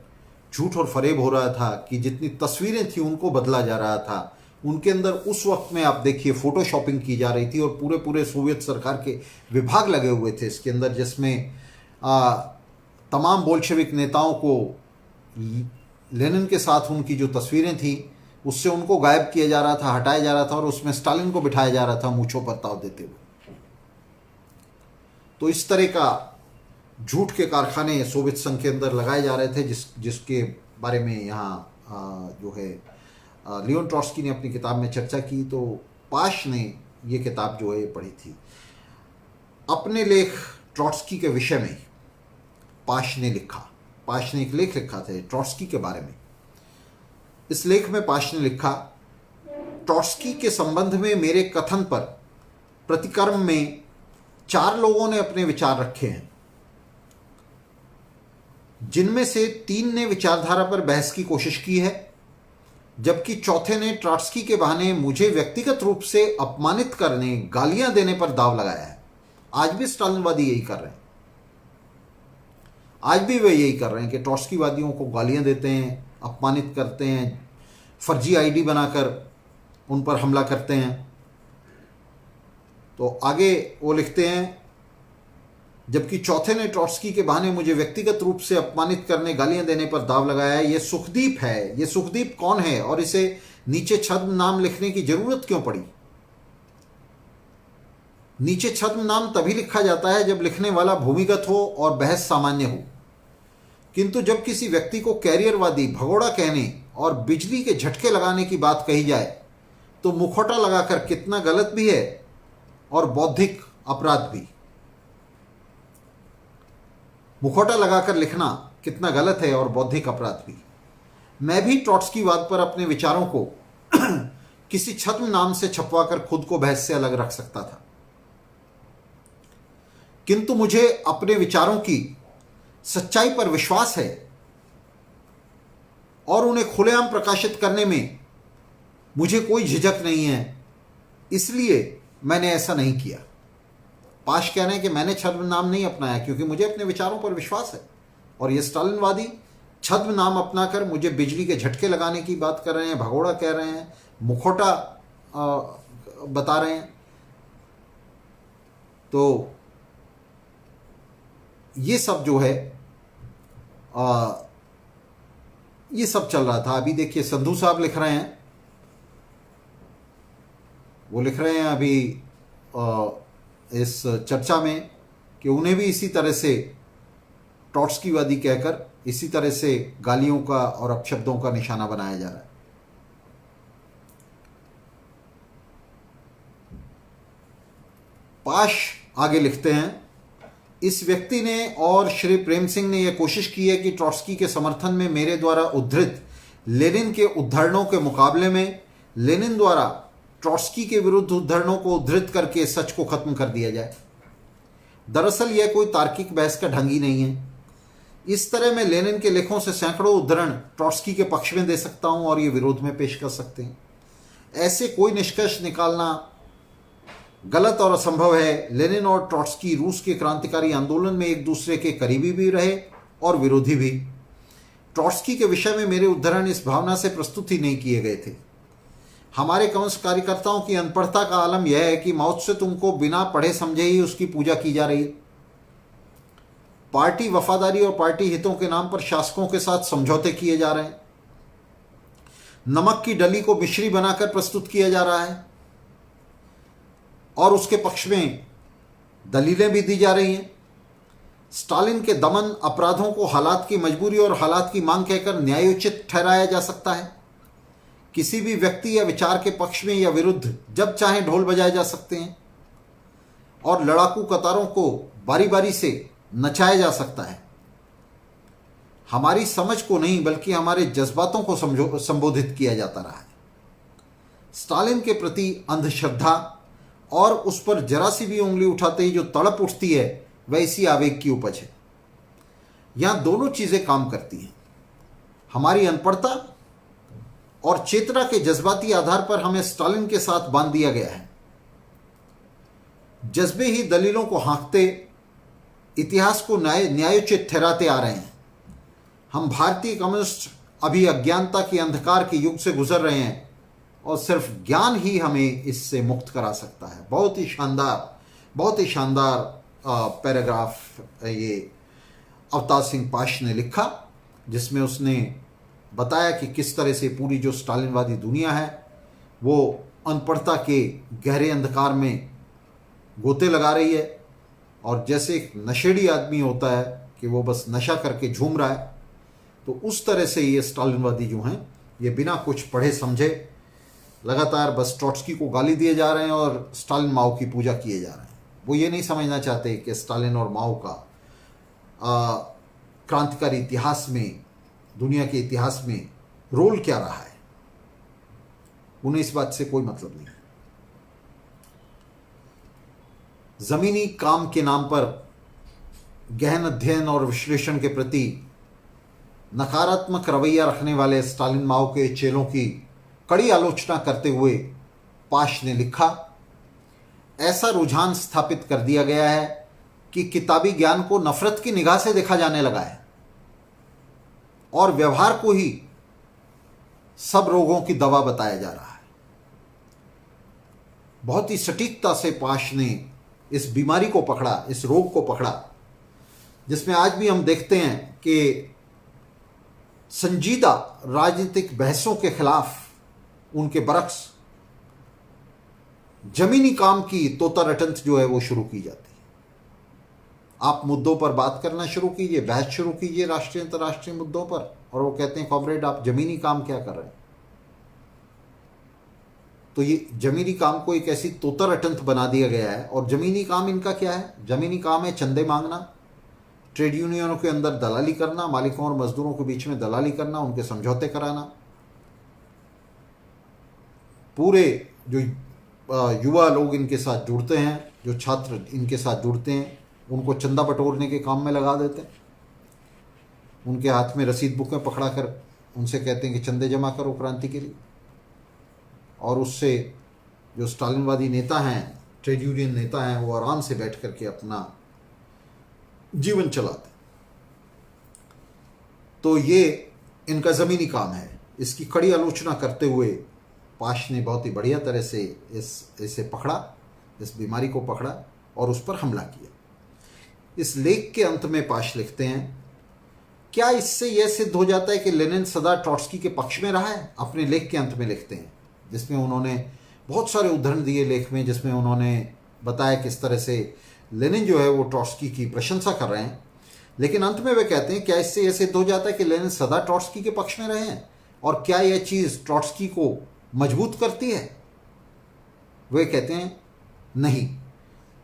झूठ और फरेब हो रहा था कि जितनी तस्वीरें थी उनको बदला जा रहा था। उनके अंदर उस वक्त में आप देखिए फोटोशॉपिंग की जा रही थी और पूरे पूरे सोवियत सरकार के विभाग लगे हुए थे इसके अंदर, जिसमें तमाम बोल्शेविक नेताओं को लेनिन के साथ उनकी जो तस्वीरें थी उससे उनको गायब किया जा रहा था, हटाया जा रहा था और उसमें स्टालिन को बिठाया जा रहा था मूंछों पर ताव देते हुए। तो इस तरह का झूठ के कारखाने सोवियत संघ के अंदर लगाए जा रहे थे, जिसके बारे में यहाँ जो है लियोन ट्रॉट्स्की ने अपनी किताब में चर्चा की। तो पाश ने ये किताब जो है पढ़ी थी। अपने लेख ट्रॉट्स्की के विषय में पाश ने एक लेख लिखा था ट्रॉट्स्की के बारे में। इस लेख में पाश ने लिखा, ट्रॉट्स्की के संबंध में मेरे कथन पर प्रतिक्रम में 4 लोगों ने अपने विचार रखे हैं, जिनमें से 3 ने विचारधारा पर बहस की कोशिश की है, जबकि चौथे ने ट्रॉट्स्की के बहाने मुझे व्यक्तिगत रूप से अपमानित करने, गालियां देने पर दांव लगाया है। आज भी स्टालिनवादी यही कर रहे हैं, आज भी वे यही कर रहे हैं कि ट्रॉट्स्कीवादियों को गालियां देते हैं, अपमानित करते हैं, फर्जी आईडी बनाकर उन पर हमला करते हैं। तो आगे वो लिखते हैं, जबकि चौथे ने ट्रॉट्स्की के बहाने मुझे व्यक्तिगत रूप से अपमानित करने, गालियां देने पर दाव लगाया है। ये सुखदीप है। ये सुखदीप कौन है और इसे नीचे छद्म नाम लिखने की जरूरत क्यों पड़ी? नीचे छद्म नाम तभी लिखा जाता है जब लिखने वाला भूमिगत हो और बहस सामान्य हो, किंतु जब किसी व्यक्ति को कैरियरवादी, भगोड़ा कहने और बिजली के झटके लगाने की बात कही जाए तो मुखौटा लगाकर कितना गलत भी है और बौद्धिक अपराध भी। मुखौटा लगाकर लिखना कितना गलत है और बौद्धिक अपराध भी। मैं भी ट्रॉट्स्कीवाद पर अपने विचारों को किसी छद्म नाम से छपवाकर खुद को बहस से अलग रख सकता था, किंतु मुझे अपने विचारों की सच्चाई पर विश्वास है और उन्हें खुलेआम प्रकाशित करने में मुझे कोई झिझक नहीं है, इसलिए मैंने ऐसा नहीं किया। पाश कह रहे हैं कि मैंने छद्म नाम नहीं अपनाया क्योंकि मुझे अपने विचारों पर विश्वास है, और ये स्टालिनवादी छद्म नाम अपनाकर मुझे बिजली के झटके लगाने की बात कर रहे हैं, भगोड़ा कह रहे हैं, मुखौटा बता रहे हैं। तो ये सब जो है ये सब चल रहा था। अभी देखिए संधू साहब लिख रहे हैं, वो लिख रहे हैं अभी इस चर्चा में कि उन्हें भी इसी तरह से ट्रॉट्स्कीवादी कहकर इसी तरह से गालियों का और अपशब्दों का निशाना बनाया जा रहा है। पाश आगे लिखते हैं, इस व्यक्ति ने और श्री प्रेम सिंह ने यह कोशिश की है कि ट्रॉट्स्की के समर्थन में मेरे द्वारा उद्धृत लेनिन के उद्धरणों के मुकाबले में लेनिन द्वारा ट्रॉट्स्की के विरुद्ध उद्धरणों को उद्धृत करके सच को खत्म कर दिया जाए। दरअसल यह कोई तार्किक बहस का ढंग ही नहीं है। इस तरह मैं लेनिन के लेखों से सैकड़ों उद्धरण ट्रॉट्स्की के पक्ष में दे सकता हूं और ये विरोध में पेश कर सकते हैं। ऐसे कोई निष्कर्ष निकालना गलत और असंभव है। लेनिन और ट्रॉट्स्की रूस के क्रांतिकारी आंदोलन में एक दूसरे के करीबी भी रहे और विरोधी भी। ट्रॉट्स्की के विषय में मेरे उद्धरण इस भावना से प्रस्तुत ही नहीं किए गए थे। हमारे कम्युनिस्ट कार्यकर्ताओं की अनपढ़ता का आलम यह है कि माओ से तुमको बिना पढ़े समझे ही उसकी पूजा की जा रही है। पार्टी वफादारी और पार्टी हितों के नाम पर शासकों के साथ समझौते किए जा रहे हैं। नमक की डली को मिश्री बनाकर प्रस्तुत किया जा रहा है और उसके पक्ष में दलीलें भी दी जा रही हैं। स्टालिन के दमन अपराधों को हालात की मजबूरी और हालात की मांग कहकर न्यायोचित ठहराया जा सकता है। किसी भी व्यक्ति या विचार के पक्ष में या विरुद्ध जब चाहे ढोल बजाए जा सकते हैं और लड़ाकू कतारों को बारी बारी से नचाया जा सकता है। हमारी समझ को नहीं बल्कि हमारे जज्बातों को संबोधित किया जाता रहा है। स्टालिन के प्रति अंधश्रद्धा और उस पर जरा सी भी उंगली उठाते ही जो तड़प उठती है वह इसी आवेग की उपज है। यहां दोनों चीजें काम करती हैं। हमारी अनपढ़ता और चेतना के जज्बाती आधार पर हमें स्टालिन के साथ बांध दिया गया है। जज्बे ही दलीलों को हाँकते, इतिहास को न्यायोचित ठहराते आ रहे हैं। हम भारतीय कम्युनिस्ट अभी अज्ञानता के अंधकार के युग से गुजर रहे हैं और सिर्फ ज्ञान ही हमें इससे मुक्त करा सकता है। बहुत ही शानदार पैराग्राफ ये अवतार सिंह पाश ने लिखा, जिसमें उसने बताया कि किस तरह से पूरी जो स्टालिनवादी दुनिया है वो अनपढ़ता के गहरे अंधकार में गोते लगा रही है और जैसे एक नशेड़ी आदमी होता है कि वो बस नशा करके झूम रहा है, तो उस तरह से ये स्टालिनवादी जो हैं ये बिना कुछ पढ़े समझे लगातार बस ट्रॉट्स्की को गाली दिए जा रहे हैं और स्टालिन माओ की पूजा किए जा रहे हैं। वो ये नहीं समझना चाहते कि स्टालिन और माओ का क्रांतिकारी इतिहास में, दुनिया के इतिहास में रोल क्या रहा है। उन्हें इस बात से कोई मतलब नहीं। जमीनी काम के नाम पर गहन अध्ययन और विश्लेषण के प्रति नकारात्मक रवैया रखने वाले स्टालिन माओ के चेलों की कड़ी आलोचना करते हुए पाश ने लिखा, ऐसा रुझान स्थापित कर दिया गया है कि किताबी ज्ञान को नफरत की निगाह से देखा जाने लगा है और व्यवहार को ही सब रोगों की दवा बताया जा रहा है। बहुत ही सटीकता से पाश ने इस बीमारी को पकड़ा, इस रोग को पकड़ा, जिसमें आज भी हम देखते हैं कि संजीदा राजनीतिक बहसों के खिलाफ उनके बरक्स जमीनी काम की तोता रटंत जो है वो शुरू की जाती है। आप मुद्दों पर बात करना शुरू कीजिए, बहस शुरू कीजिए राष्ट्रीय अंतर्राष्ट्रीय मुद्दों पर, और वो कहते हैं कॉमरेड आप जमीनी काम क्या कर रहे हैं। तो ये जमीनी काम को एक ऐसी तोता रटंत बना दिया गया है। और जमीनी काम इनका क्या है? जमीनी काम है चंदे मांगना, ट्रेड यूनियनों के अंदर दलाली करना, मालिकों और मजदूरों के बीच में दलाली करना, उनके समझौते कराना। पूरे जो युवा लोग इनके साथ जुड़ते हैं, जो छात्र इनके साथ जुड़ते हैं, उनको चंदा बटोरने के काम में लगा देते हैं। उनके हाथ में रसीद बुकें पकड़ा कर उनसे कहते हैं कि चंदे जमा करो क्रांति के लिए, और उससे जो स्टालिनवादी नेता हैं, ट्रेड यूनियन नेता हैं, वो आराम से बैठ करके अपना जीवन चलाते। तो ये इनका ज़मीनी काम है। इसकी कड़ी आलोचना करते हुए पाश ने बहुत ही बढ़िया तरह से इसे पकड़ा, इस बीमारी को पकड़ा और उस पर हमला किया। इस लेख के अंत में पाश लिखते हैं, क्या इससे यह सिद्ध हो जाता है कि लेनिन सदा ट्रॉट्स्की के पक्ष में रहा है? अपने लेख के अंत में लिखते हैं, जिसमें उन्होंने बहुत सारे उदाहरण दिए लेख में, जिसमें उन्होंने बताया किस तरह से लेनिन जो है वो ट्रॉट्स्की की प्रशंसा कर रहे हैं। लेकिन अंत में वे कहते हैं, क्या इससे यह सिद्ध हो जाता है कि लेनिन सदा ट्रॉट्स्की के पक्ष में रहे हैं? और क्या यह चीज़ ट्रॉट्स्की को मजबूत करती है? वे कहते हैं, नहीं,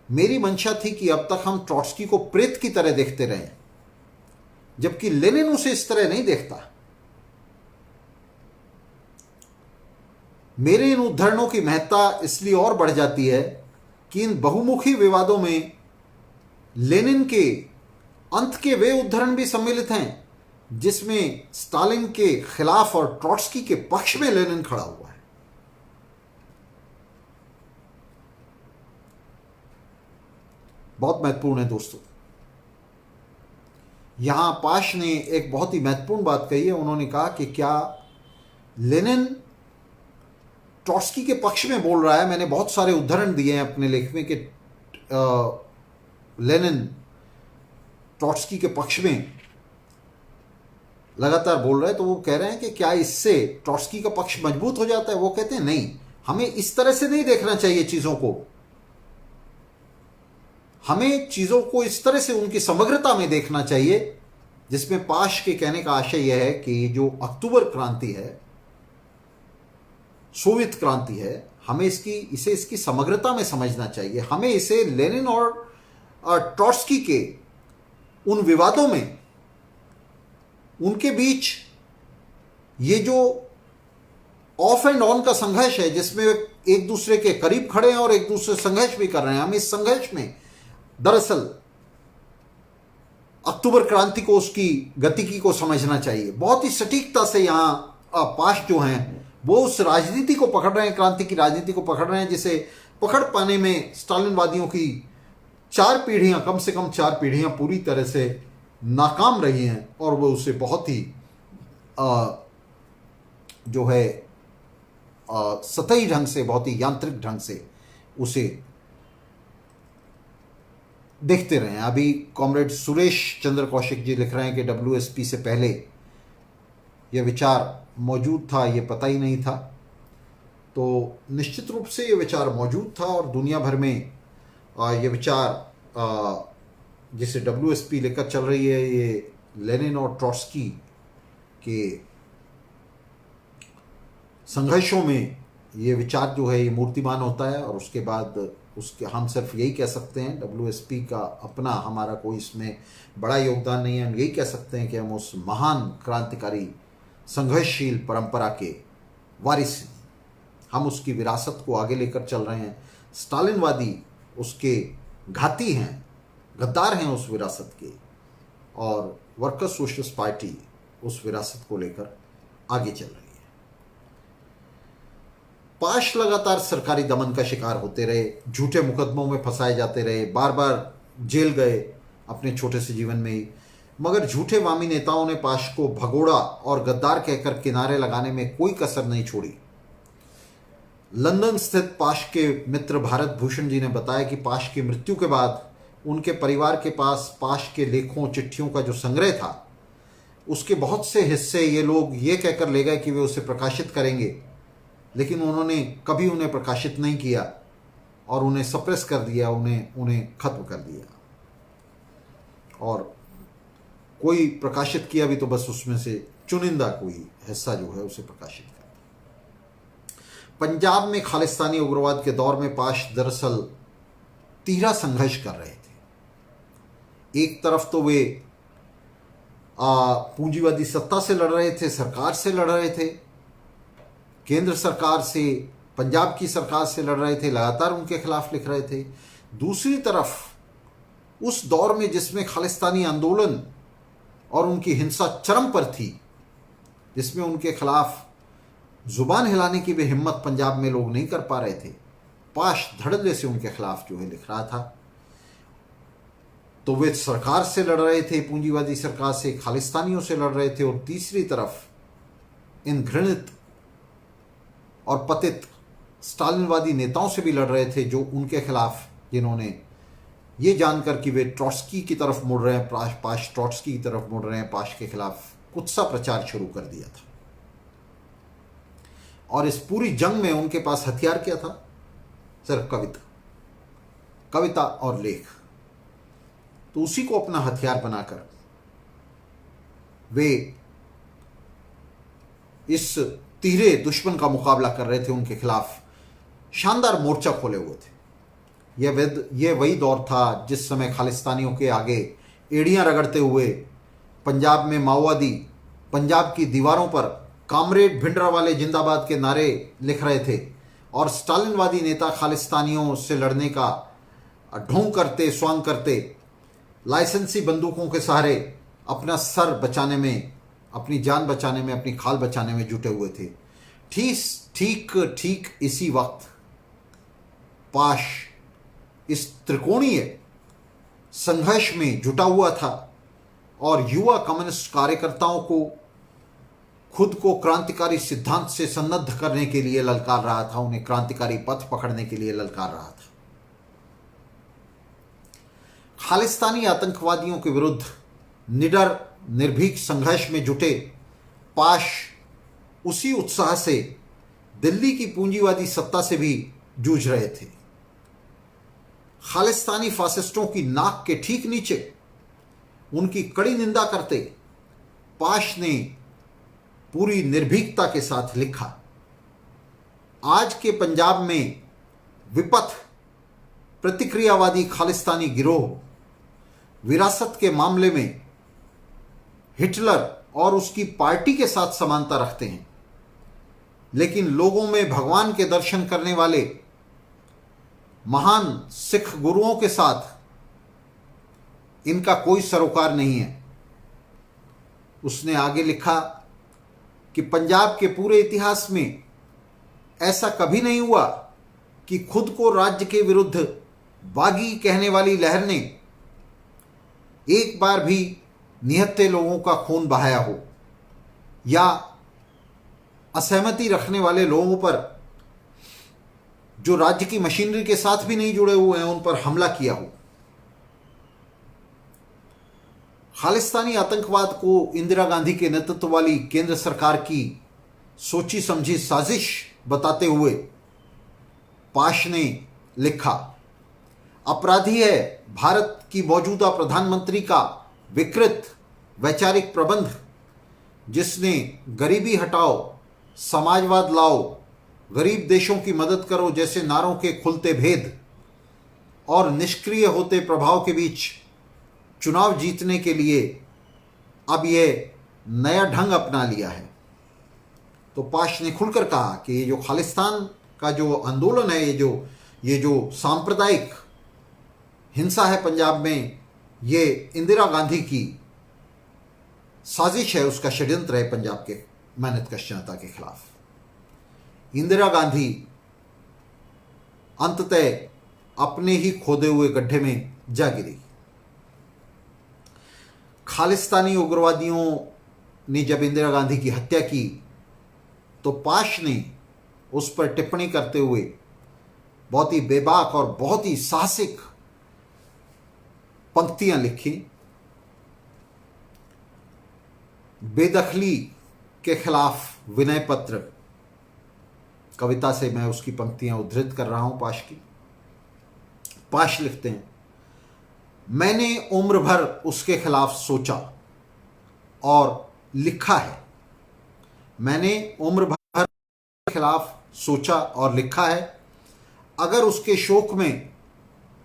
मेरी मंशा थी कि अब तक हम ट्रॉट्स्की को प्रेत की तरह देखते रहे, जबकि लेनिन उसे इस तरह नहीं देखता। मेरे इन उद्धरणों की महत्ता इसलिए और बढ़ जाती है कि इन बहुमुखी विवादों में लेनिन के अंत के वे उद्धरण भी सम्मिलित हैं जिसमें स्टालिन के खिलाफ और ट्रॉट्स्की के पक्ष में लेनिन खड़ा हुआ है। बहुत महत्वपूर्ण है दोस्तों। यहां पाश ने एक बहुत ही महत्वपूर्ण बात कही है। उन्होंने कहा कि क्या लेनिन ट्रॉट्स्की के पक्ष में बोल रहा है। मैंने बहुत सारे उदाहरण दिए हैं अपने लेख में कि लेनिन ट्रॉट्स्की के पक्ष में लगातार बोल रहे हैं, तो वो कह रहे हैं कि क्या इससे ट्रॉट्स्की का पक्ष मजबूत हो जाता है? वो कहते हैं नहीं, हमें इस तरह से नहीं देखना चाहिए चीजों को, हमें चीजों को इस तरह से उनकी समग्रता में देखना चाहिए, जिसमें पाश के कहने का आशय यह है कि जो अक्टूबर क्रांति है, सोवियत क्रांति है, हमें इसे इसकी समग्रता में समझना चाहिए। हमें इसे लेनिन और ट्रॉट्स्की के उन विवादों में, उनके बीच ये जो ऑफ एंड ऑन का संघर्ष है, जिसमें एक दूसरे के करीब खड़े हैं और एक दूसरे से संघर्ष भी कर रहे हैं, हमें इस संघर्ष में दरअसल अक्टूबर क्रांति को, उसकी गतिकी को समझना चाहिए। बहुत ही सटीकता से यहां पाश जो हैं वो उस राजनीति को पकड़ रहे हैं, क्रांति की राजनीति को पकड़ रहे हैं, जिसे पकड़ पाने में स्टालिनवादियों की 4 पीढ़ियां, कम से कम 4 पीढ़ियां पूरी तरह से नाकाम रही हैं, और वो उसे बहुत ही जो है सतही ढंग से, बहुत ही यांत्रिक ढंग से उसे देखते रहे हैं। अभी कॉमरेड सुरेश चंद्र कौशिक जी लिख रहे हैं कि WSP से पहले यह विचार मौजूद था, ये पता ही नहीं था। तो निश्चित रूप से ये विचार मौजूद था, और दुनिया भर में ये विचार जिसे WSP लेकर चल रही है, ये लेनिन और ट्रॉट्स्की के संघर्षों में ये विचार जो है ये मूर्तिमान होता है। और उसके बाद उसके हम सिर्फ यही कह सकते हैं, WSP का अपना, हमारा कोई इसमें बड़ा योगदान नहीं है। हम यही कह सकते हैं कि हम उस महान क्रांतिकारी संघर्षशील परंपरा के वारिस हैं, हम उसकी विरासत को आगे लेकर चल रहे हैं। स्टालिनवादी उसके घाती हैं, गद्दार हैं उस विरासत के, और वर्कर्स सोशलिस्ट पार्टी उस विरासत को लेकर आगे चल रही है। पाश लगातार सरकारी दमन का शिकार होते रहे, झूठे मुकदमों में फंसाए जाते रहे, बार बार जेल गए अपने छोटे से जीवन में ही, मगर झूठे वामी नेताओं ने पाश को भगोड़ा और गद्दार कहकर किनारे लगाने में कोई कसर नहीं छोड़ी। लंदन स्थित पाश के मित्र भारत भूषण जी ने बताया कि पाश की मृत्यु के बाद उनके परिवार के पास पाश के लेखों, चिट्ठियों का जो संग्रह था, उसके बहुत से हिस्से ये लोग ये कहकर ले गए कि वे उसे प्रकाशित करेंगे, लेकिन उन्होंने कभी उन्हें प्रकाशित नहीं किया और उन्हें सप्रेस कर दिया, उन्हें खत्म कर दिया। और कोई प्रकाशित किया भी तो बस उसमें से चुनिंदा कोई हिस्सा जो है उसे प्रकाशित कर दिया। पंजाब में खालिस्तानी उग्रवाद के दौर में पाश दरअसल तीव्र संघर्ष कर रहे थे। एक तरफ तो वे पूंजीवादी सत्ता से लड़ रहे थे, सरकार से लड़ रहे थे, केंद्र सरकार से, पंजाब की सरकार से लड़ रहे थे, लगातार उनके खिलाफ लिख रहे थे। दूसरी तरफ उस दौर में जिसमें खालिस्तानी आंदोलन और उनकी हिंसा चरम पर थी, जिसमें उनके खिलाफ जुबान हिलाने की भी हिम्मत पंजाब में लोग नहीं कर पा रहे थे, पाश धड़ल्ले से उनके खिलाफ जो है लिख रहा था। तो वे सरकार से लड़ रहे थे, पूंजीवादी सरकार से, खालिस्तानियों से लड़ रहे थे, और तीसरी तरफ इन घृणित और पतित स्टालिनवादी नेताओं से भी लड़ रहे थे, जो उनके खिलाफ, जिन्होंने ये जानकर कि वे ट्रॉट्स्की की तरफ मुड़ रहे हैं, पाश ट्रॉट्स्की की तरफ मुड़ रहे हैं, पाश के खिलाफ कुत्सा प्रचार शुरू कर दिया था। और इस पूरी जंग में उनके पास हथियार क्या था? सिर्फ कविता और लेख। तो उसी को अपना हथियार बनाकर वे इस तीरे दुश्मन का मुकाबला कर रहे थे, उनके खिलाफ शानदार मोर्चा खोले हुए थे। यह वही दौर था जिस समय खालिस्तानियों के आगे एड़ियां रगड़ते हुए पंजाब में माओवादी पंजाब की दीवारों पर कामरेड भिंडरावाले जिंदाबाद के नारे लिख रहे थे, और स्टालिनवादी नेता खालिस्तानियों से लड़ने का ढोंग करते, स्वांग करते, लाइसेंसी बंदूकों के सहारे अपना सर बचाने में, अपनी जान बचाने में, अपनी खाल बचाने में जुटे हुए थे। ठीक इसी वक्त पाश इस त्रिकोणीय संघर्ष में जुटा हुआ था, और युवा कम्युनिस्ट कार्यकर्ताओं को खुद को क्रांतिकारी सिद्धांत से सन्नद्ध करने के लिए ललकार रहा था, उन्हें क्रांतिकारी पथ पकड़ने के लिए ललकार रहा था। खालिस्तानी आतंकवादियों के विरुद्ध निडर निर्भीक संघर्ष में जुटे पाश उसी उत्साह से दिल्ली की पूंजीवादी सत्ता से भी जूझ रहे थे। खालिस्तानी फासिस्टों की नाक के ठीक नीचे उनकी कड़ी निंदा करते पाश ने पूरी निर्भीकता के साथ लिखा, आज के पंजाब में विपथ प्रतिक्रियावादी खालिस्तानी गिरोह विरासत के मामले में हिटलर और उसकी पार्टी के साथ समानता रखते हैं, लेकिन लोगों में भगवान के दर्शन करने वाले महान सिख गुरुओं के साथ इनका कोई सरोकार नहीं है। उसने आगे लिखा कि पंजाब के पूरे इतिहास में ऐसा कभी नहीं हुआ कि खुद को राज्य के विरुद्ध बागी कहने वाली लहर ने एक बार भी निहत्थे लोगों का खून बहाया हो या असहमति रखने वाले लोगों पर जो राज्य की मशीनरी के साथ भी नहीं जुड़े हुए हैं उन पर हमला किया हो। खालिस्तानी आतंकवाद को इंदिरा गांधी के नेतृत्व वाली केंद्र सरकार की सोची समझी साजिश बताते हुए पाश ने लिखा, अपराधी है भारत की मौजूदा प्रधानमंत्री का विकृत वैचारिक प्रबंध, जिसने गरीबी हटाओ, समाजवाद लाओ, गरीब देशों की मदद करो जैसे नारों के खुलते भेद और निष्क्रिय होते प्रभाव के बीच चुनाव जीतने के लिए अब यह नया ढंग अपना लिया है। तो पाश ने खुलकर कहा कि ये जो खालिस्तान का जो आंदोलन है, ये जो सांप्रदायिक हिंसा है पंजाब में, ये इंदिरा गांधी की साजिश है, उसका षड्यंत्र है पंजाब के मेहनतकश जनता के खिलाफ। इंदिरा गांधी अंततः अपने ही खोदे हुए गड्ढे में जा गिरी। खालिस्तानी उग्रवादियों ने जब इंदिरा गांधी की हत्या की तो पाश ने उस पर टिप्पणी करते हुए बहुत ही बेबाक और बहुत ही साहसिक पंक्तियां लिखी। बेदखली के खिलाफ विनय पत्र कविता से मैं उसकी पंक्तियां उद्धृत कर रहा हूं पाश की। पाश लिखते हैं, मैंने उम्र भर उसके खिलाफ सोचा और लिखा है। मैंने उम्र भर उसके खिलाफ सोचा और लिखा है। अगर उसके शोक में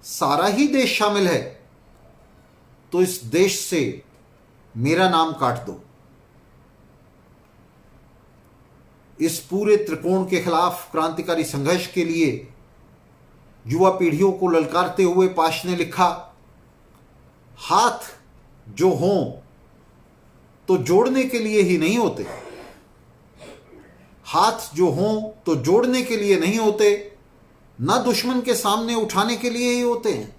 सारा ही देश शामिल है तो इस देश से मेरा नाम काट दो। इस पूरे त्रिकोण के खिलाफ क्रांतिकारी संघर्ष के लिए युवा पीढ़ियों को ललकारते हुए पाश ने लिखा, हाथ जो हों तो जोड़ने के लिए ही नहीं होते, हाथ जो हों तो जोड़ने के लिए नहीं होते, ना दुश्मन के सामने उठाने के लिए ही होते हैं।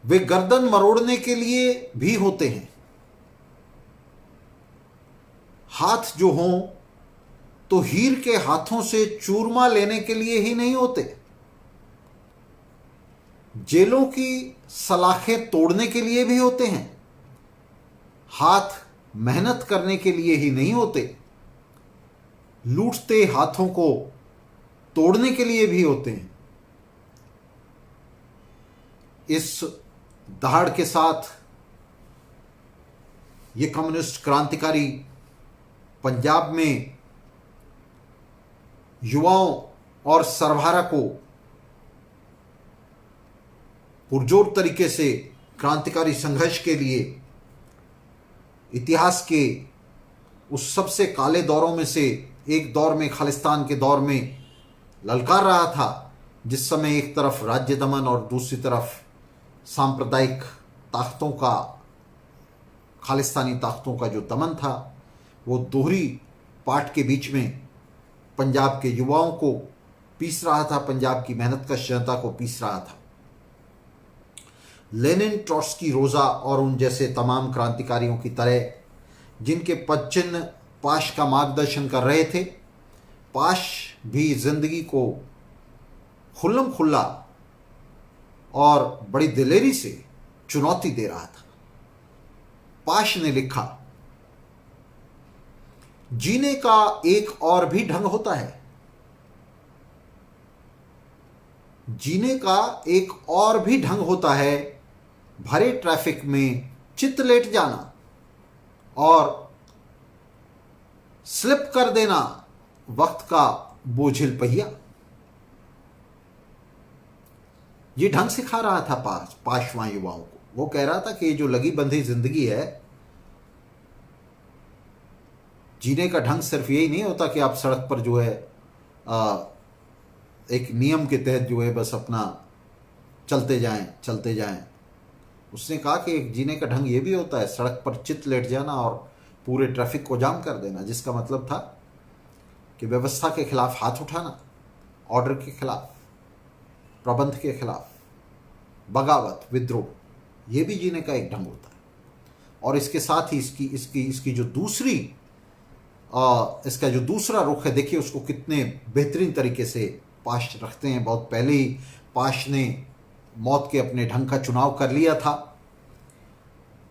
वे गर्दन मरोड़ने के लिए भी होते हैं। हाथ जो हों तो हीर के हाथों से चूरमा लेने के लिए ही नहीं होते, जेलों की सलाखें तोड़ने के लिए भी होते हैं। हाथ मेहनत करने के लिए ही नहीं होते, लूटते हाथों को तोड़ने के लिए भी होते हैं। इस दहाड़ के साथ ये कम्युनिस्ट क्रांतिकारी पंजाब में युवाओं और सरबराह को पुरजोर तरीके से क्रांतिकारी संघर्ष के लिए इतिहास के उस सबसे काले दौरों में से एक दौर में, खालिस्तान के दौर में ललकार रहा था, जिस समय एक तरफ राज्य दमन और दूसरी तरफ सांप्रदायिक ताकतों का, खालिस्तानी ताकतों का जो दमन था, वो दोहरी पाट के बीच में पंजाब के युवाओं को पीस रहा था, पंजाब की मेहनतकश जनता को पीस रहा था। लेनिन, ट्रॉट्स्की, रोजा और उन जैसे तमाम क्रांतिकारियों की तरह जिनके पदचिन्ह पाश का मार्गदर्शन कर रहे थे। पाश भी जिंदगी को खुल्लम खुल्ला और बड़ी दिलेरी से चुनौती दे रहा था। पाश ने लिखा, जीने का एक और भी ढंग होता है। जीने का एक और भी ढंग होता है, भरे ट्रैफिक में चित लेट जाना और स्लिप कर देना वक्त का बोझिल पहिया। ये ढंग सिखा रहा था पाशवा युवाओं को। वो कह रहा था कि ये जो लगी बंधी जिंदगी है, जीने का ढंग सिर्फ यही नहीं होता कि आप सड़क पर जो है एक नियम के तहत जो है बस अपना चलते जाएं। उसने कहा कि एक जीने का ढंग ये भी होता है सड़क पर चित लेट जाना और पूरे ट्रैफिक को जाम कर देना, जिसका मतलब था कि व्यवस्था के खिलाफ हाथ उठाना, ऑर्डर के खिलाफ, प्रबंध के खिलाफ बगावत, विद्रोह, ये भी जीने का एक ढंग होता है। और इसके साथ ही इसकी जो दूसरी इसका जो दूसरा रुख है, देखिए उसको कितने बेहतरीन तरीके से पाश रखते हैं। बहुत पहले ही पाश ने मौत के अपने ढंग का चुनाव कर लिया था।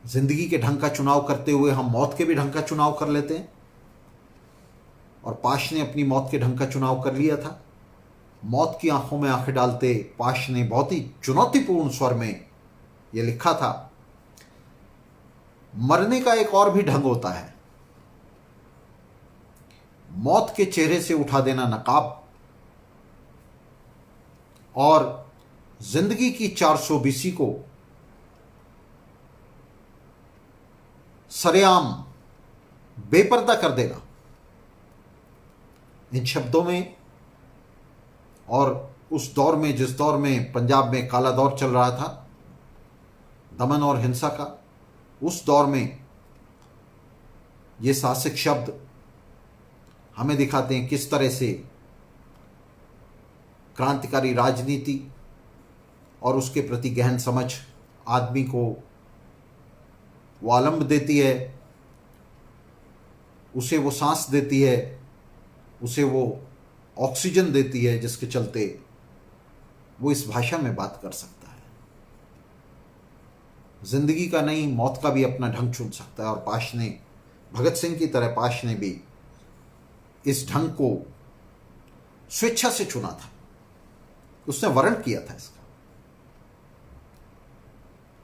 जिंदगी के ढंग का चुनाव करते हुए हम मौत के भी ढंग का चुनाव कर लेते हैं, और पाश ने अपनी मौत के ढंग का चुनाव कर लिया था। मौत की आंखों में आंखें डालते पाश ने बहुत ही चुनौतीपूर्ण स्वर में यह लिखा था, मरने का एक और भी ढंग होता है, मौत के चेहरे से उठा देना नकाब और जिंदगी की 420 को सरेआम बेपर्दा कर देना। इन शब्दों में, और उस दौर में जिस दौर में पंजाब में काला दौर चल रहा था, दमन और हिंसा का, उस दौर में ये साहसिक शब्द हमें दिखाते हैं किस तरह से क्रांतिकारी राजनीति और उसके प्रति गहन समझ आदमी को वो आलम्ब देती है, उसे वो सांस देती है, उसे वो ऑक्सीजन देती है, जिसके चलते वो इस भाषा में बात कर सकता है। जिंदगी का नहीं, मौत का भी अपना ढंग चुन सकता है। और पाश ने, भगत सिंह की तरह पाश ने भी इस ढंग को स्वेच्छा से चुना था, उसने वर्ण किया था इसका।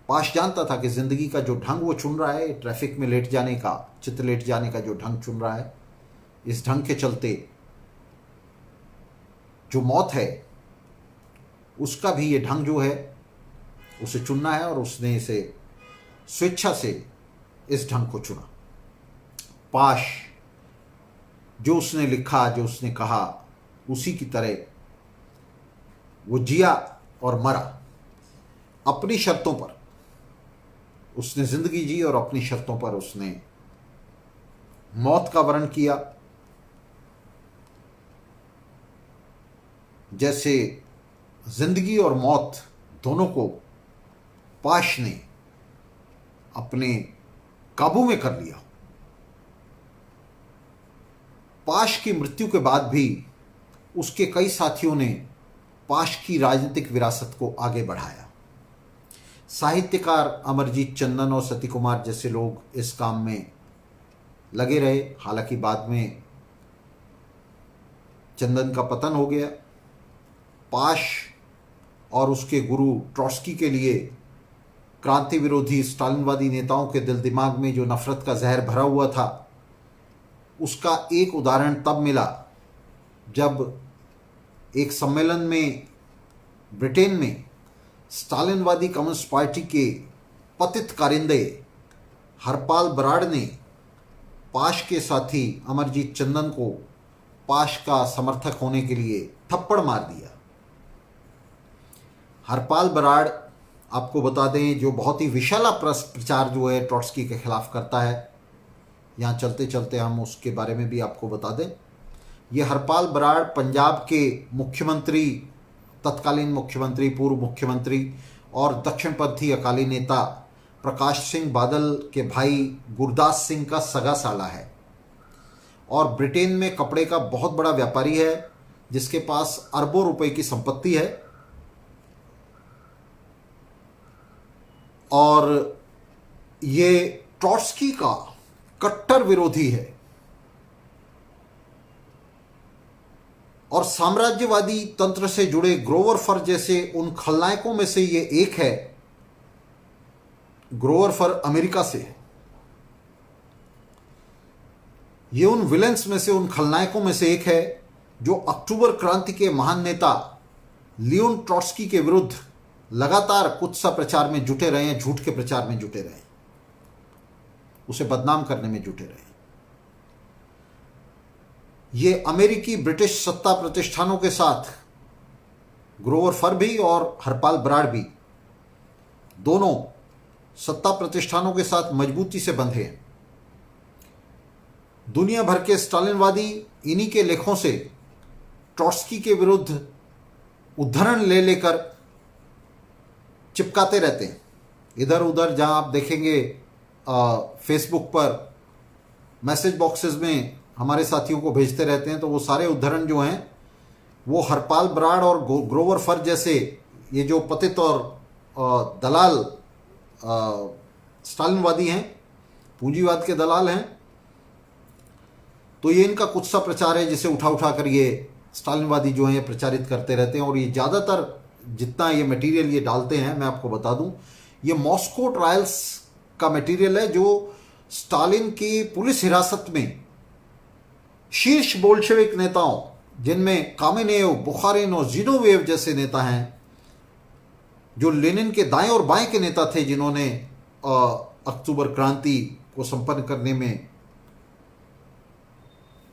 पाश जानता था कि जिंदगी का जो ढंग वो चुन रहा है, ट्रैफिक में लेट जाने का, चित लेट जाने का जो ढंग चुन रहा है, इस ढंग के चलते जो मौत है उसका भी ये ढंग जो है उसे चुनना है, और उसने इसे स्वेच्छा से इस ढंग को चुना। पाश जो उसने लिखा, जो उसने कहा, उसी की तरह वो जिया और मरा अपनी शर्तों पर। उसने जिंदगी जी और अपनी शर्तों पर उसने मौत का वर्ण किया। जैसे जिंदगी और मौत दोनों को पाश ने अपने काबू में कर लिया। पाश की मृत्यु के बाद भी उसके कई साथियों ने पाश की राजनीतिक विरासत को आगे बढ़ाया। साहित्यकार अमरजीत चंदन और सती कुमार जैसे लोग इस काम में लगे रहे। हालांकि बाद में चंदन का पतन हो गया। पाश और उसके गुरु ट्रॉट्स्की के लिए क्रांति विरोधी स्टालिनवादी नेताओं के दिल दिमाग में जो नफरत का जहर भरा हुआ था, उसका एक उदाहरण तब मिला जब एक सम्मेलन में ब्रिटेन में स्टालिनवादी कम्युनिस्ट पार्टी के पतित कारिंदे हरपाल बराड़ ने पाश के साथी अमरजीत चंदन को पाश का समर्थक होने के लिए थप्पड़ मार दिया। हरपाल बराड़, आपको बता दें, जो बहुत ही विशाला प्रचार जो है ट्रॉट्स्की के खिलाफ करता है। यहाँ चलते चलते हम उसके बारे में भी आपको बता दें। ये हरपाल बराड़ पंजाब के मुख्यमंत्री, तत्कालीन मुख्यमंत्री, पूर्व मुख्यमंत्री और दक्षिणपंथी अकाली नेता प्रकाश सिंह बादल के भाई गुरदास सिंह का सगा साला है और ब्रिटेन में कपड़े का बहुत बड़ा व्यापारी है जिसके पास अरबों रुपए की संपत्ति है। और ये ट्रॉट्स्की का कट्टर विरोधी है और साम्राज्यवादी तंत्र से जुड़े ग्रोवर फर जैसे उन खलनायकों में से ये एक है। ग्रोवर फर अमेरिका से है। ये उन विलेंस में से, उन खलनायकों में से एक है जो अक्टूबर क्रांति के महान नेता लियोन ट्रॉट्स्की के विरुद्ध लगातार कुत्सा प्रचार में जुटे रहे हैं, झूठ के प्रचार में जुटे रहे हैं, उसे बदनाम करने में जुटे रहे हैं। ये अमेरिकी ब्रिटिश सत्ता प्रतिष्ठानों के साथ ग्रोवर फर भी और हरपाल बराड़ भी दोनों सत्ता प्रतिष्ठानों के साथ मजबूती से बंधे हैं। दुनिया भर के स्टालिनवादी इन्हीं के लेखों से ट्रॉट्स्की के विरुद्ध उद्धरण ले लेकर चिपकाते रहते हैं। इधर उधर जहां आप देखेंगे फेसबुक पर मैसेज बॉक्सेस में हमारे साथियों को भेजते रहते हैं, तो वो सारे उद्धरण जो हैं वो हरपाल बराड़ और ग्रोवर फर जैसे ये जो पतित और दलाल स्टालिनवादी हैं, पूंजीवाद के दलाल हैं, तो ये इनका कुत्सा प्रचार है जिसे उठा उठा कर ये स्टालिनवादी जो हैं ये प्रचारित करते रहते हैं। और ये ज़्यादातर जितना ये मटेरियल ये डालते हैं, मैं आपको बता दूं, ये मॉस्को ट्रायल्स का मटेरियल है जो स्टालिन की पुलिस हिरासत में शीर्ष बोल्शेविक नेताओं, जिनमें कामेनेव, बुखारिन और जिनोवेव जैसे नेता हैं, जो लेनिन के दाएं और बाएं के नेता थे, जिन्होंने अक्टूबर क्रांति को संपन्न करने में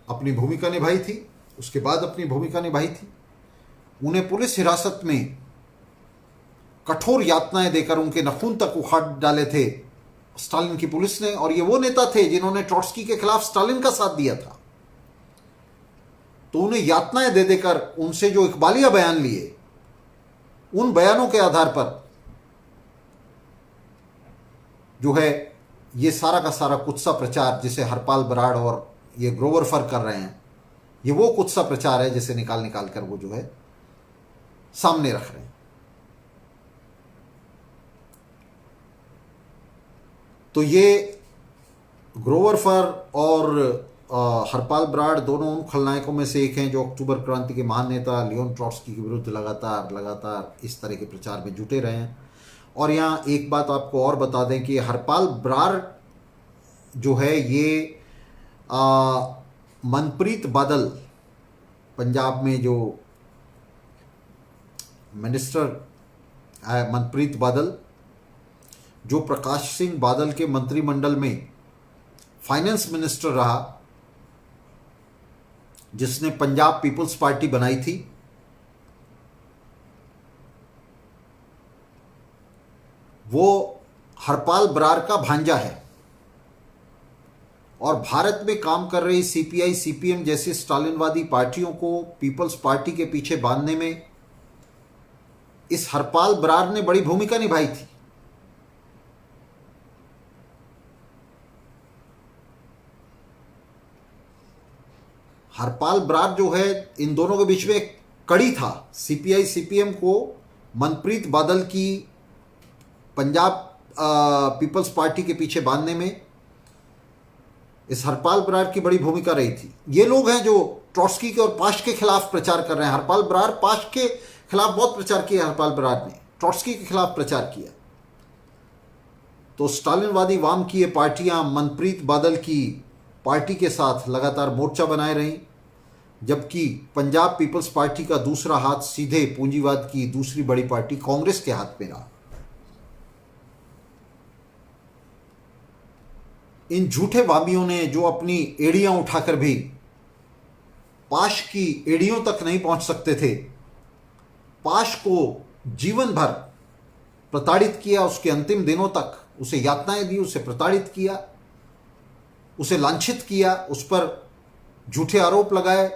अपनी भूमिका निभाई थी, उसके बाद अपनी भूमिका निभाई थी, उन्हें पुलिस हिरासत में कठोर यातनाएं देकर उनके नाखून तक उखाड़ डाले थे स्टालिन की पुलिस ने। और ये वो नेता थे जिन्होंने ट्रॉट्स्की के खिलाफ स्टालिन का साथ दिया था। तो उन्हें यातनाएं दे देकर उनसे जो इकबालिया बयान लिए, उन बयानों के आधार पर जो है ये सारा का सारा कुत्सा प्रचार जिसे हरपाल बराड़ और ये ग्रोवर फर कर रहे हैं, ये वो कुत्सा प्रचार है जिसे निकाल निकाल कर वो जो है सामने रख रहे हैं। तो ये ग्रोवर फर और हरपाल बराड़ दोनों उन खलनायकों में से एक हैं जो अक्टूबर क्रांति के महान नेता लियोन ट्रॉट्स्की के विरुद्ध लगातार इस तरह के प्रचार में जुटे रहे हैं। और यहाँ एक बात आपको और बता दें कि हरपाल बराड़ जो है ये मनप्रीत बादल, पंजाब में जो मिनिस्टर है मनप्रीत बादल, जो प्रकाश सिंह बादल के मंत्रिमंडल में फाइनेंस मिनिस्टर रहा, जिसने पंजाब पीपल्स पार्टी बनाई थी, वो हरपाल बराड़ का भांजा है। और भारत में काम कर रही सीपीआई, सीपीएम जैसी स्टालिनवादी पार्टियों को पीपल्स पार्टी के पीछे बांधने में इस हरपाल बराड़ ने बड़ी भूमिका निभाई थी। हरपाल बराड़ जो है इन दोनों के बीच में एक कड़ी था। सीपीआई सीपीएम को मनप्रीत बादल की पंजाब पीपल्स पार्टी के पीछे बांधने में इस हरपाल बराड़ की बड़ी भूमिका रही थी। ये लोग हैं जो ट्रॉट्स्की के और पाश के खिलाफ प्रचार कर रहे हैं। हरपाल बराड़, पाश के खिलाफ बहुत प्रचार किया हरपाल बराड़ ने, ट्रॉट्स्की के खिलाफ प्रचार किया। तो स्टालिनवादी वाम की ये पार्टियां मनप्रीत बादल की पार्टी के साथ लगातार मोर्चा बनाए रहीं, जबकि पंजाब पीपल्स पार्टी का दूसरा हाथ सीधे पूंजीवाद की दूसरी बड़ी पार्टी कांग्रेस के हाथ में रहा। इन झूठे वामियों ने जो अपनी एड़ियां उठाकर भी पाश की एड़ियों तक नहीं पहुंच सकते थे, पाश को जीवन भर प्रताड़ित किया, उसके अंतिम दिनों तक उसे यातनाएं दी, उसे प्रताड़ित किया, उसे लांछित किया, उस पर झूठे आरोप लगाए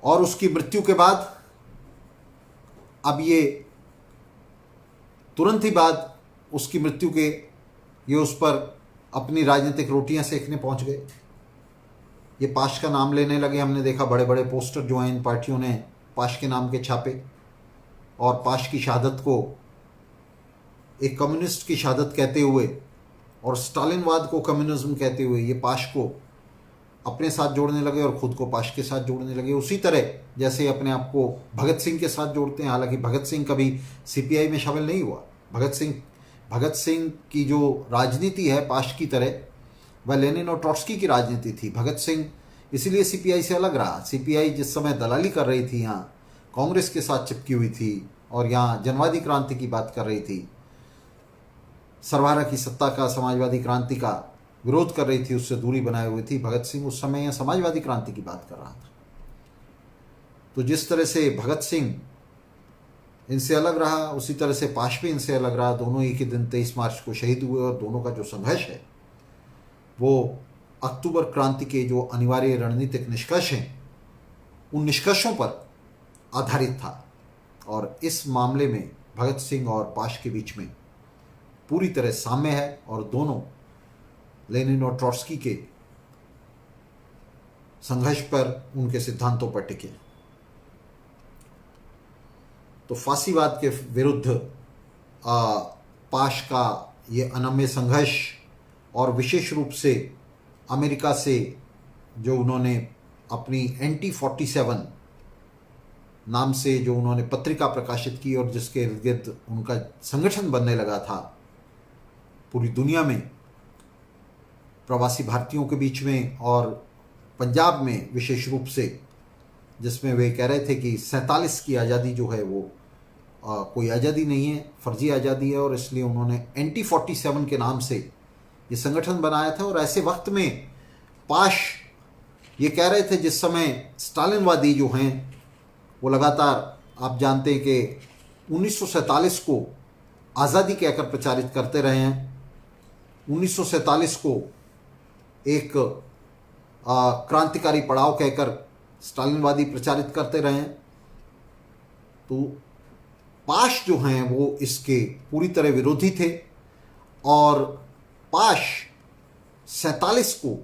और उसकी मृत्यु के बाद अब ये तुरंत ही बाद उसकी मृत्यु के ये उस पर अपनी राजनीतिक रोटियां सेकने पहुंच गए। ये पाश का नाम लेने लगे। हमने देखा बड़े बड़े पोस्टर जो हैं इन पार्टियों ने पाश के नाम के छापे, और पाश की शहादत को एक कम्युनिस्ट की शहादत कहते हुए और स्टालिनवाद को कम्युनिज्म कहते हुए ये पाश को अपने साथ जोड़ने लगे और ख़ुद को पाश के साथ जोड़ने लगे। उसी तरह जैसे अपने आप को भगत सिंह के साथ जोड़ते हैं। हालांकि भगत सिंह कभी सीपीआई में शामिल नहीं हुआ। भगत सिंह की जो राजनीति है पाश की तरह वह लेनिन और ट्रॉट्स्की की राजनीति थी। भगत सिंह इसीलिए सीपीआई से अलग रहा। सीपीआई जिस समय दलाली कर रही थी, यहाँ कांग्रेस के साथ चिपकी हुई थी और यहाँ जनवादी क्रांति की बात कर रही थी, सरवारा की सत्ता का, समाजवादी क्रांति का विरोध कर रही थी, उससे दूरी बनाए हुई थी। भगत सिंह उस समय यहाँ समाजवादी क्रांति की बात कर रहा था। तो जिस तरह से भगत सिंह इनसे अलग रहा, उसी तरह से पाश भी इनसे अलग रहा। दोनों एक ही दिन 23 मार्च को शहीद हुए और दोनों का जो संघर्ष है वो अक्टूबर क्रांति के जो अनिवार्य रणनीतिक निष्कर्ष हैं उन निष्कर्षों पर आधारित था। और इस मामले में भगत सिंह और पाश के बीच में पूरी तरह साम्य है और दोनों लेनिन और ट्रॉट्स्की के संघर्ष पर, उनके सिद्धांतों पर टिके। तो फांसीवाद के विरुद्ध पाश का ये अनम्य संघर्ष और विशेष रूप से अमेरिका से जो उन्होंने अपनी एंटी 47 नाम से जो उन्होंने पत्रिका प्रकाशित की और जिसके इर्द गिर्द उनका संगठन बनने लगा था पूरी दुनिया में, प्रवासी भारतीयों के बीच में और पंजाब में विशेष रूप से, जिसमें वे कह रहे थे कि 47 की आज़ादी जो है वो कोई आज़ादी नहीं है, फर्जी आज़ादी है, और इसलिए उन्होंने एंटी 47 के नाम से ये संगठन बनाया था। और ऐसे वक्त में पाश ये कह रहे थे जिस समय स्टालिनवादी जो हैं वो लगातार, आप जानते हैं कि 1947 को आज़ादी कहकर प्रचारित करते रहे हैं, 1947 को एक क्रांतिकारी पड़ाव कहकर स्टालिनवादी प्रचारित करते रहे हैं। तो पाश जो हैं वो इसके पूरी तरह विरोधी थे और पाश 47 को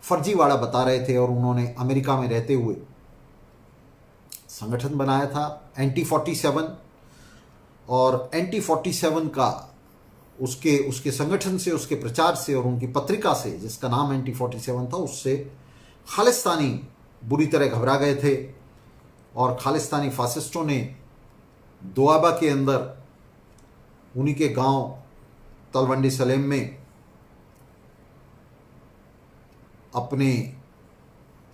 फर्जीवाड़ा बता रहे थे और उन्होंने अमेरिका में रहते हुए संगठन बनाया था एंटी 47। और एंटी 47 का उसके संगठन से, उसके प्रचार से और उनकी पत्रिका से जिसका नाम एंटी 47 था, उससे खालिस्तानी बुरी तरह घबरा गए थे। और खालिस्तानी फासिस्टों ने दोआबा के अंदर उन्हीं के गांव तलवंडी सलेम में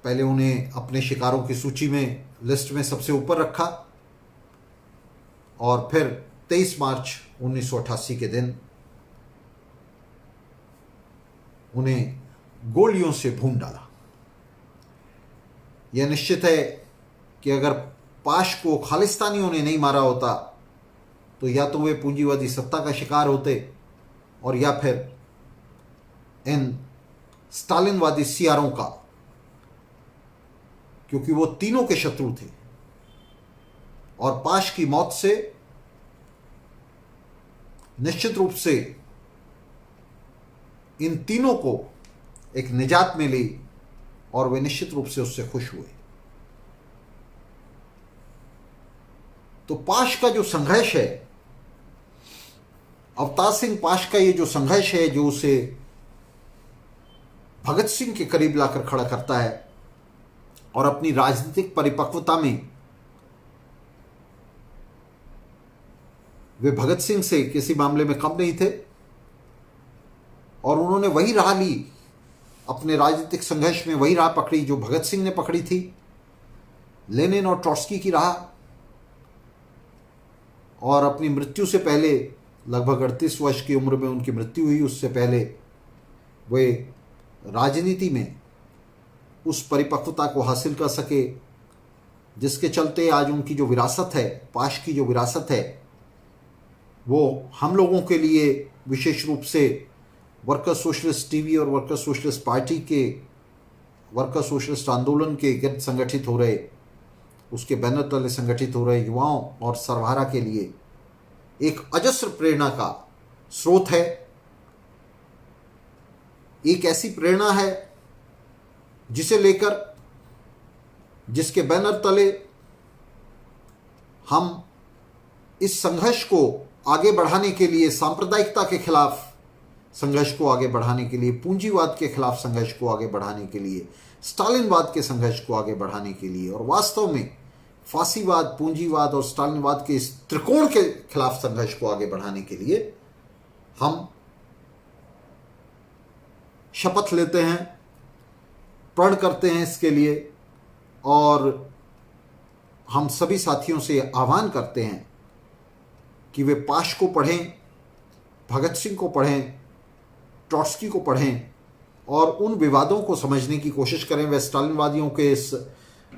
पहले उन्हें अपने शिकारों की सूची में, लिस्ट में सबसे ऊपर रखा और फिर 23 मार्च 1988 के दिन उन्हें गोलियों से भून डाला। यह निश्चित है कि अगर पाश को खालिस्तानियों ने नहीं मारा होता तो या तो वे पूंजीवादी सत्ता का शिकार होते और या फिर इन स्टालिनवादी सियारों का, क्योंकि वो तीनों के शत्रु थे। और पाश की मौत से निश्चित रूप से इन तीनों को एक निजात मिली और वे निश्चित रूप से उससे खुश हुए। तो पाश का जो संघर्ष है, अवतार सिंह पाश का ये जो संघर्ष है, जो उसे भगत सिंह के करीब लाकर खड़ा करता है और अपनी राजनीतिक परिपक्वता में वे भगत सिंह से किसी मामले में कम नहीं थे और उन्होंने वही राह ली, अपने राजनीतिक संघर्ष में वही राह पकड़ी जो भगत सिंह ने पकड़ी थी, लेनिन और ट्रॉट्स्की की राह। और अपनी मृत्यु से पहले, लगभग 38 वर्ष की उम्र में उनकी मृत्यु हुई, उससे पहले वे राजनीति में उस परिपक्वता को हासिल कर सके जिसके चलते आज उनकी जो विरासत है, पाश की जो विरासत है, वो हम लोगों के लिए विशेष रूप से वर्कर सोशलिस्ट टीवी और वर्कर सोशलिस्ट पार्टी के, वर्कर सोशलिस्ट आंदोलन के गिर्द संगठित हो रहे, उसके बैनर तले संगठित हो रहे युवाओं और सरवारा के लिए एक अजस्र प्रेरणा का स्रोत है। एक ऐसी प्रेरणा है जिसे लेकर, जिसके बैनर तले हम इस संघर्ष को आगे बढ़ाने के लिए, सांप्रदायिकता के खिलाफ संघर्ष को आगे बढ़ाने के लिए, पूंजीवाद के खिलाफ संघर्ष को आगे बढ़ाने के लिए, स्टालिनवाद के संघर्ष को आगे बढ़ाने के लिए, और वास्तव में फासीवाद, पूंजीवाद और स्टालिनवाद के इस त्रिकोण के खिलाफ संघर्ष को आगे बढ़ाने के लिए हम शपथ लेते हैं, प्रण करते हैं इसके लिए, और हम सभी साथियों से आह्वान करते हैं कि वे पाश को पढ़ें, भगत सिंह को पढ़ें, ट्रॉट्स्की को पढ़ें और उन विवादों को समझने की कोशिश करें। वे स्टालिनवादियों के इस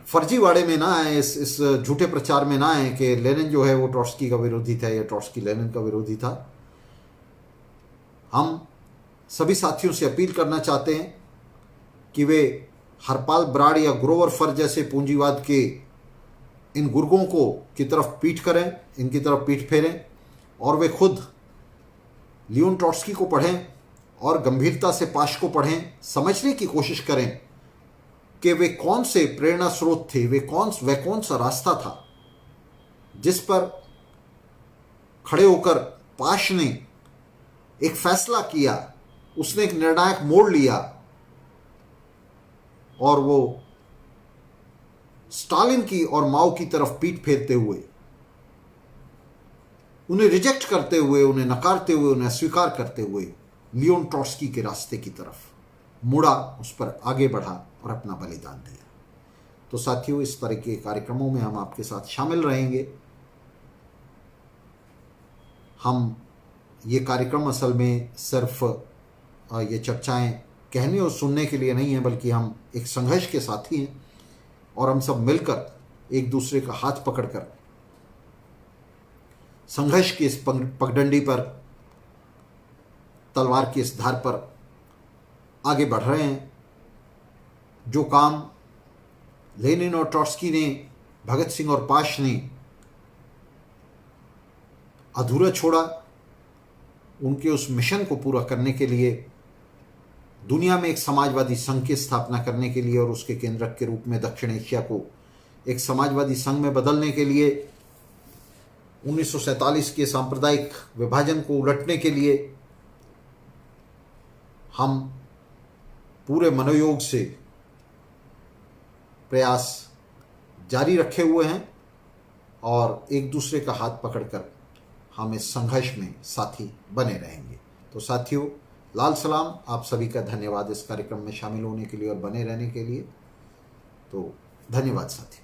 फर्जीवाड़े में ना आए, इस झूठे प्रचार में ना आए कि लेनिन जो है वो ट्रॉट्स्की का विरोधी था या ट्रॉट्स्की लेनिन का विरोधी था। हम सभी साथियों से अपील करना चाहते हैं कि वे हरपाल ब्राड या ग्रोवर फर जैसे पूंजीवाद के इन गुर्गों को की तरफ पीठ करें, इनकी तरफ पीठ फेरें, और वे खुद लियोन ट्रॉट्स्की को पढ़ें और गंभीरता से पाश को पढ़ें, समझने की कोशिश करें कि वे कौन से प्रेरणा स्रोत थे, वे कौन सा रास्ता था जिस पर खड़े होकर पाश ने एक फैसला किया, उसने एक निर्णायक मोड़ लिया और वो स्टालिन की और माओ की तरफ पीठ फेरते हुए, उन्हें रिजेक्ट करते हुए, उन्हें नकारते हुए, उन्हें अस्वीकार करते हुए लियोन ट्रॉट्स्की के रास्ते की तरफ मुड़ा, उस पर आगे बढ़ा और अपना बलिदान दिया। तो साथियों, इस तरह के कार्यक्रमों में हम आपके साथ शामिल रहेंगे। हम ये कार्यक्रम असल में सिर्फ ये चर्चाएं कहने और सुनने के लिए नहीं है, बल्कि हम एक संघर्ष के साथी हैं और हम सब मिलकर एक दूसरे का हाथ पकड़कर संघर्ष की इस पगडंडी पर, तलवार की इस धार पर आगे बढ़ रहे हैं। जो काम लेनिन और ट्रॉट्स्की ने, भगत सिंह और पाश ने अधूरा छोड़ा, उनके उस मिशन को पूरा करने के लिए, दुनिया में एक समाजवादी संघ की स्थापना करने के लिए और उसके केंद्रक के रूप में दक्षिण एशिया को एक समाजवादी संघ में बदलने के लिए, 1947 के सांप्रदायिक विभाजन को उलटने के लिए हम पूरे मनोयोग से प्रयास जारी रखे हुए हैं और एक दूसरे का हाथ पकड़कर हम इस संघर्ष में साथी बने रहेंगे। तो साथियों, लाल सलाम, आप सभी का धन्यवाद इस कार्यक्रम में शामिल होने के लिए और बने रहने के लिए। तो धन्यवाद साथी।